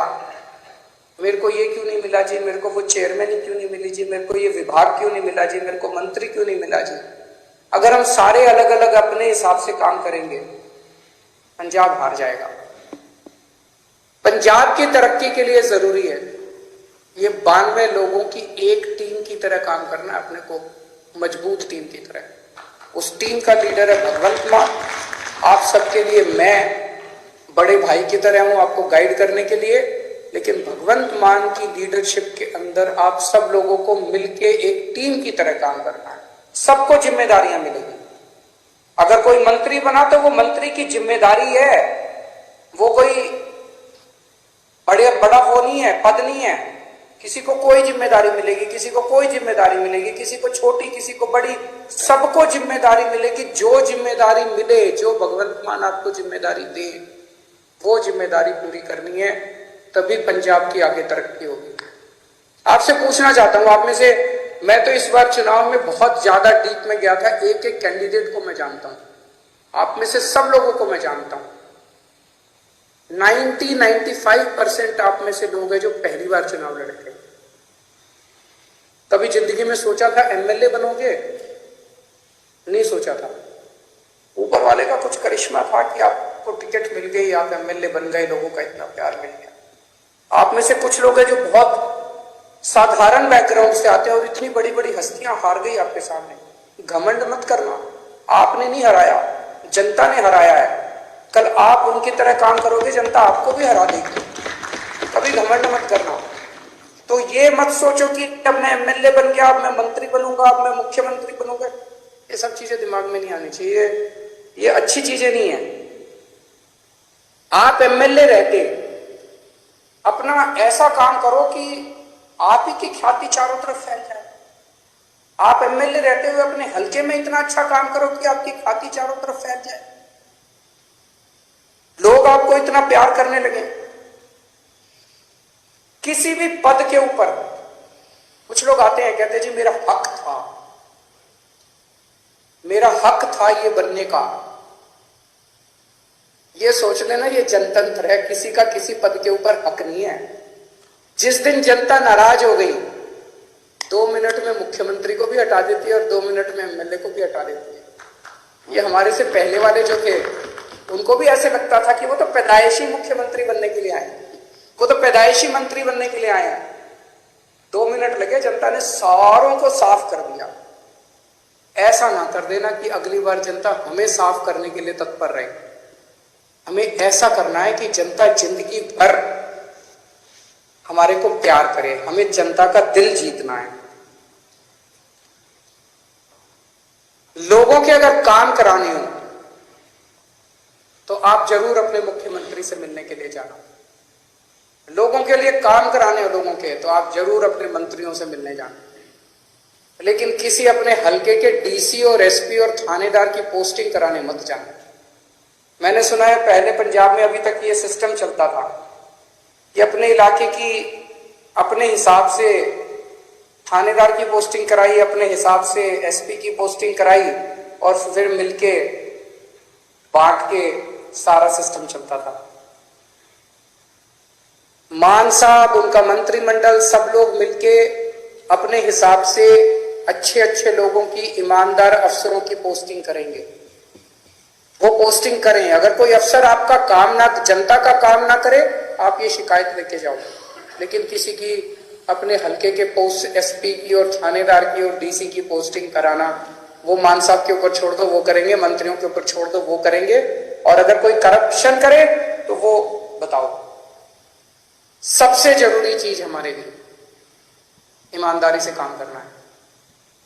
मेरे को ये क्यों नहीं मिला जी, मेरे को वो चेयरमैन क्यों नहीं मिली जी, मेरे को ये विभाग क्यों नहीं मिला जी, मेरे को मंत्री क्यों नहीं मिला जी। अगर हम सारे अलग अलग अपने हिसाब से काम करेंगे, पंजाब हार जाएगा। पंजाब की तरक्की के लिए जरूरी है ये 92 लोगों की एक टीम की तरह काम करना, अपने को मजबूत टीम की तरह। उस टीम का लीडर है भगवंत मान। आप सबके लिए मैं बड़े भाई की तरह हूं, आपको गाइड करने के लिए, लेकिन भगवंत मान की लीडरशिप के अंदर आप सब लोगों को मिलके एक टीम की तरह काम करना है। सबको जिम्मेदारियां मिलेगी। अगर कोई मंत्री बना तो वो मंत्री की जिम्मेदारी है, वो कोई बड़ा वो नहीं है, पद नहीं है। किसी को कोई जिम्मेदारी मिलेगी, किसी को कोई जिम्मेदारी मिलेगी, किसी को छोटी, किसी को बड़ी, सबको जिम्मेदारी मिलेगी। जो जिम्मेदारी मिले, जो भगवंत मान आपको जिम्मेदारी दे, वो जिम्मेदारी पूरी करनी है, तभी पंजाब की आगे तरक्की होगी। आपसे पूछना चाहता हूं, आप में से, मैं तो इस बार चुनाव में बहुत ज्यादा डीप में गया था, एक एक कैंडिडेट को मैं जानता हूं, आप में से सब लोगों को मैं जानता हूं। 95% आप में से लोग हैं जो पहली बार चुनाव लड़े थे। कभी जिंदगी में सोचा था एमएलए बनोगे? नहीं सोचा था। ऊपर वाले का कुछ करिश्मा था कि आपको टिकट मिल गई, आप एमएलए बन गए, लोगों का इतना प्यार मिल गया। आप में से कुछ लोग हैं जो बहुत साधारण बैकग्राउंड से आते हैं और इतनी बड़ी बड़ी हस्तियां हार गई आपके सामने। घमंड मत करना, आपने नहीं हराया, जनता ने हराया है। कल आप उनकी तरह काम करोगे, जनता आपको भी हरा देगी। कभी घमंड मत करना। तो ये मत सोचो कि अब मैं एमएलए बन गया, अब मैं मंत्री बनूंगा, अब मैं मुख्यमंत्री बनूंगा। ये सब चीजें दिमाग में नहीं आनी चाहिए, ये अच्छी चीजें नहीं है। आप एमएलए रहते अपना ऐसा काम करो कि आप ही की ख्याति चारों तरफ फैल जाए। आप एमएलए रहते हुए अपने हलके में इतना अच्छा काम करो कि आपकी ख्याति चारों तरफ फैल जाए, लोग आपको इतना प्यार करने लगे। किसी भी पद के ऊपर कुछ लोग आते हैं, कहते हैं जी मेरा हक था, मेरा हक था ये बनने का। ये सोच लेना ये जनतंत्र है, किसी का किसी पद के ऊपर हक नहीं है। जिस दिन जनता नाराज हो गई, 2 मिनट में मुख्यमंत्री को भी हटा देती है और 2 मिनट में एमएलए को भी हटा देती है। ये हमारे से पहले वाले जो थे, उनको भी ऐसे लगता था कि वो तो पैदाइशी मुख्यमंत्री बनने के लिए आए, वो तो पैदाइशी मंत्री बनने के लिए आए हैं। 2 मिनट लगे, जनता ने सारों को साफ कर दिया। ऐसा ना कर देना कि अगली बार जनता हमें साफ करने के लिए तत्पर रहे। हमें ऐसा करना है कि जनता जिंदगी भर हमारे को प्यार करे, हमें जनता का दिल जीतना है। लोगों के अगर काम कराने हो तो आप जरूर अपने मुख्यमंत्री से मिलने के लिए जाना। लोगों के लिए काम कराने हो लोगों के, तो आप जरूर अपने मंत्रियों से मिलने जाना। लेकिन किसी अपने हलके के डीसी और एसपी और थानेदार की पोस्टिंग कराने मत जाना। मैंने सुना है पहले पंजाब में अभी तक ये सिस्टम चलता था कि अपने इलाके की अपने हिसाब से थानेदार की पोस्टिंग कराई, अपने हिसाब से एसपी की पोस्टिंग कराई और फिर मिलके बांट के सारा सिस्टम चलता था। मान साहब, उनका मंत्रिमंडल, सब लोग मिलके अपने हिसाब से अच्छे अच्छे लोगों की, ईमानदार अफसरों की पोस्टिंग करेंगे। वो पोस्टिंग करें। अगर कोई अफसर आपका काम ना, जनता का काम ना करे, आप ये शिकायत लेके जाओ। लेकिन किसी की अपने हलके के पोस्ट, एसपी की और थानेदार की और डीसी की पोस्टिंग कराना, वो मान साहब के ऊपर छोड़ दो, वो करेंगे। मंत्रियों के ऊपर छोड़ दो, वो करेंगे। और अगर कोई करप्शन करे तो वो बताओ। सबसे जरूरी चीज हमारे लिए ईमानदारी से काम करना है।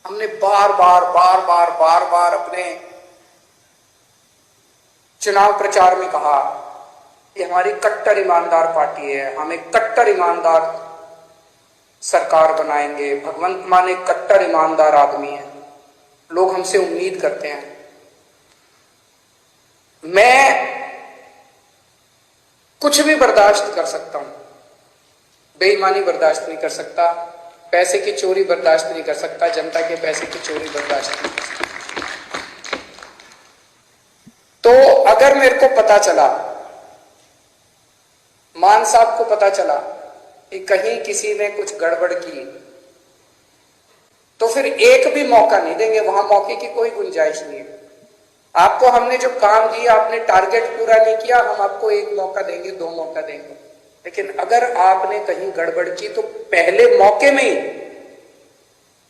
हमने बार बार अपने चुनाव प्रचार में कहा कि हमारी कट्टर ईमानदार पार्टी है, हम एक कट्टर ईमानदार सरकार बनाएंगे। भगवंत मान एक कट्टर ईमानदार आदमी है, लोग हमसे उम्मीद करते हैं। मैं कुछ भी बर्दाश्त कर सकता हूं, बेईमानी बर्दाश्त नहीं कर सकता, पैसे की चोरी बर्दाश्त नहीं कर सकता, जनता के पैसे की चोरी बर्दाश्त नहीं कर सकता। तो अगर मेरे को पता चला, मान साहब को पता चला कि कहीं किसी ने कुछ गड़बड़ की, तो फिर एक भी मौका नहीं देंगे, वहां मौके की कोई गुंजाइश नहीं है। आपको हमने जो काम दिया, आपने टारगेट पूरा नहीं किया, हम आपको एक मौका देंगे, 2 मौका देंगे, लेकिन अगर आपने कहीं गड़बड़ की तो पहले मौके में ही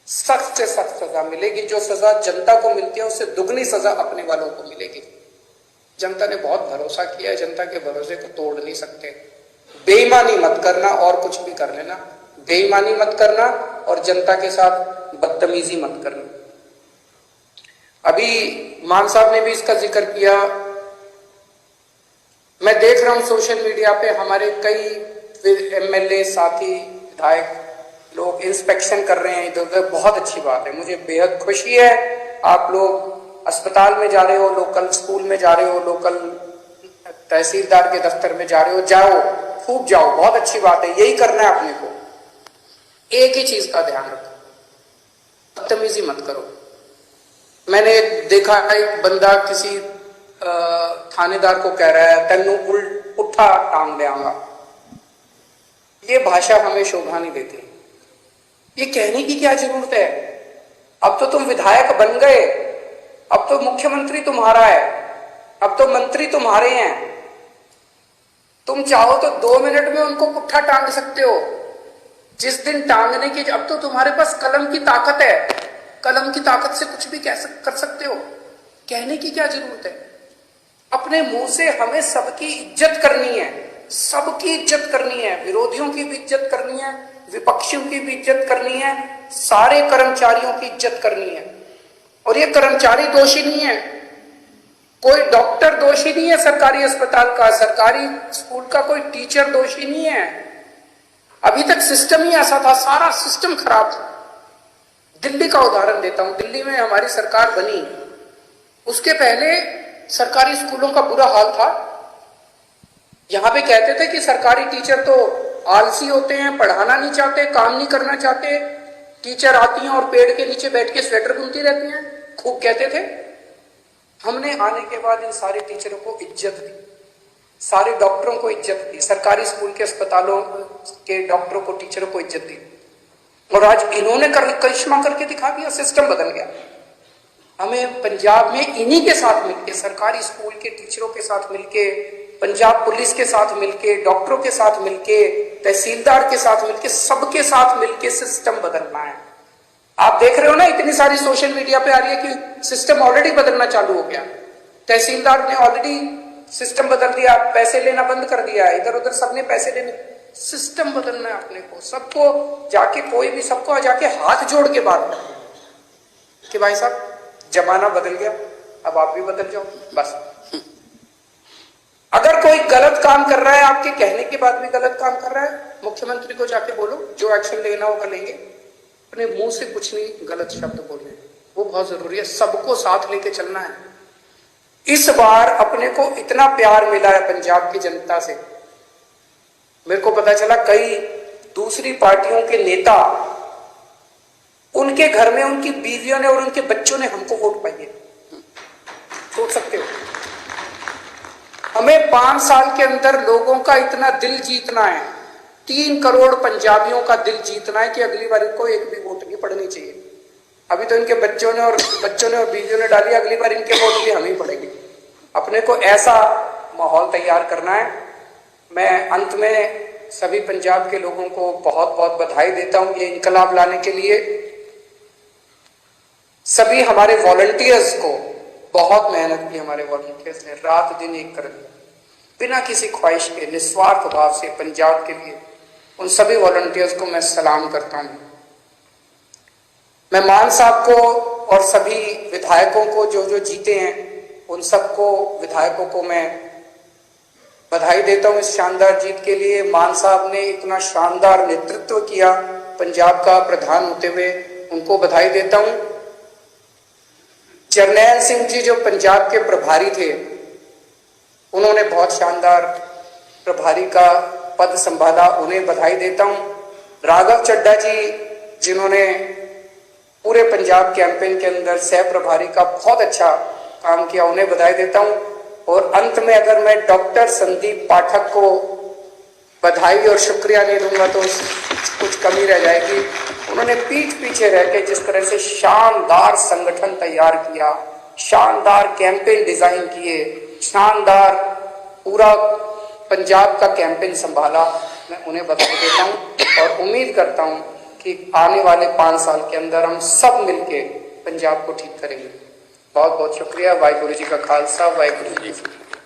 सख्त से सख्त सजा मिलेगी। जो सजा जनता को मिलती है उससे दुगनी सजा अपने वालों को मिलेगी। जनता ने बहुत भरोसा किया है, जनता के भरोसे को तोड़ नहीं सकते। बेईमानी मत करना और कुछ भी कर लेना, बेईमानी मत करना और जनता के साथ बदतमीजी मत करना। अभी मान साहब ने भी इसका जिक्र किया, मैं देख रहा हूं सोशल मीडिया पे हमारे कई एमएलए साथी विधायक लोग इंस्पेक्शन कर रहे हैं इधर उधर, बहुत अच्छी बात है, मुझे बेहद खुशी है। आप लोग अस्पताल में जा रहे हो, लोकल स्कूल में जा रहे हो, लोकल तहसीलदार के दफ्तर में जा रहे हो, जाओ, खूब जाओ, बहुत अच्छी बात है, यही करना है अपने को। एक ही चीज का ध्यान रखो, बदतमीजी मत करो। मैंने देखा एक बंदा किसी थानेदार को कह रहा है तेनू पुट्ठा टांग देंगा। ये भाषा हमें शोभा नहीं देती। ये कहने की क्या जरूरत है? अब तो तुम विधायक बन गए, अब तो मुख्यमंत्री तुम्हारा है, अब तो मंत्री तुम्हारे हैं, तुम चाहो तो 2 मिनट में उनको पुट्ठा टांग सकते हो। जिस दिन टांगने की, अब तो तुम्हारे पास कलम की ताकत है, कलम की ताकत से कुछ भी कर सकते हो। कहने की क्या जरूरत है? अपने मुंह से हमें सबकी इज्जत करनी है, सबकी इज्जत करनी है, विरोधियों की भी इज्जत करनी है, विपक्षियों की भी इज्जत करनी है, सारे कर्मचारियों की इज्जत करनी है। और ये कर्मचारी दोषी नहीं है, कोई डॉक्टर दोषी नहीं है सरकारी अस्पताल का, सरकारी स्कूल का कोई टीचर दोषी नहीं है। अभी तक सिस्टम ही ऐसा था, सारा सिस्टम खराब था। दिल्ली का उदाहरण देता हूं, दिल्ली में हमारी सरकार बनी, उसके पहले सरकारी स्कूलों का बुरा हाल था। यहां पे कहते थे कि सरकारी टीचर तो आलसी होते हैं, पढ़ाना नहीं चाहते, काम नहीं करना चाहते, टीचर आती हैं और पेड़ के नीचे बैठ के स्वेटर बुनती रहती हैं, खूब कहते थे। हमने आने के बाद इन सारे टीचरों को इज्जत दी, सारे डॉक्टरों को इज्जत दी, सरकारी स्कूल के अस्पतालों के डॉक्टरों को, टीचरों को इज्जत दी, और आज इन्होंने करिश्मा करके दिखा दिया, सिस्टम बदल गया। हमें पंजाब में इन्हीं के साथ मिलके, सरकारी स्कूल के टीचरों के साथ मिलके, पंजाब पुलिस के साथ मिलके, डॉक्टरों के साथ मिलके, तहसीलदार के साथ मिलके, सबके साथ मिलके सिस्टम बदलना है। आप देख रहे हो ना, इतनी सारी सोशल मीडिया पे आ रही है कि सिस्टम ऑलरेडी बदलना चालू हो गया, तहसीलदार ने ऑलरेडी सिस्टम बदल दिया, पैसे लेना बंद कर दिया, इधर उधर सबने पैसे लेने, सिस्टम बदलना है अपने को। सबको जाके, कोई भी सबको जाके हाथ जोड़ के बात करें कि भाई साहब जमाना बदल गया, अब आप भी बदल जाओ, बस। अगर कोई गलत काम कर रहा है, आपके कहने के बाद भी गलत काम कर रहा है, मुख्यमंत्री को जाके बोलो, जो एक्शन लेना होगा लेंगे, अपने मुंह से कुछ नहीं गलत शब्द बोलने, वो बहुत जरूरी है। सबको साथ लेके चलना है। इस बार अपने को इतना प्यार मिला है पंजाब की जनता से, मेरे को पता चला कई दूसरी पार्टियों के नेता, उनके घर में उनकी बीवियों ने और उनके बच्चों ने हमको वोट पाई है। सोच सकते हो, हमें 5 साल के अंदर लोगों का इतना दिल जीतना है, 3 करोड़ पंजाबियों का दिल जीतना है कि अगली बार इनको एक भी वोट नहीं पड़नी चाहिए। अभी तो इनके बच्चों ने और बीवियों ने डाली, अगली बार इनके वोट भी हम ही पड़ेंगे। अपने को ऐसा माहौल तैयार करना है। मैं अंत में सभी पंजाब के लोगों को बहुत बहुत बधाई देता हूं ये इनकलाब लाने के लिए। सभी हमारे वॉलंटियर्स को, बहुत मेहनत की हमारे वॉलंटियर्स ने, रात दिन एक कर दिया, बिना किसी ख्वाहिश के, निस्वार्थ भाव से पंजाब के लिए। उन सभी वॉलंटियर्स को मैं सलाम करता हूं। मैं मान साहब को और सभी विधायकों को जो जीते हैं, उन सबको विधायकों को मैं बधाई देता हूं इस शानदार जीत के लिए। मान साहब ने इतना शानदार नेतृत्व किया पंजाब का प्रधान होते हुए, उनको बधाई देता हूं। जरनैल सिंह जी जो पंजाब के प्रभारी थे, उन्होंने बहुत शानदार प्रभारी का पद संभाला, उन्हें बधाई देता हूं। राघव चड्ढा जी जिन्होंने पूरे पंजाब कैंपेन के अंदर सह प्रभारी का बहुत अच्छा काम किया, उन्हें बधाई देता हूं। और अंत में अगर मैं डॉक्टर संदीप पाठक को बधाई और शुक्रिया नहीं दूंगा तो कुछ कमी रह जाएगी। उन्होंने पीठ पीछे रह के जिस तरह से शानदार संगठन तैयार किया, शानदार कैंपेन डिजाइन किए, शानदार पूरा पंजाब का कैंपेन संभाला, मैं उन्हें बधाई देता हूं और उम्मीद करता हूं कि आने वाले 5 साल के अंदर हम सब मिलके पंजाब को ठीक करेंगे। बहुत बहुत शुक्रिया। वाहिगुरु जी का खालसा, वाहिगुरु जी की फतेह।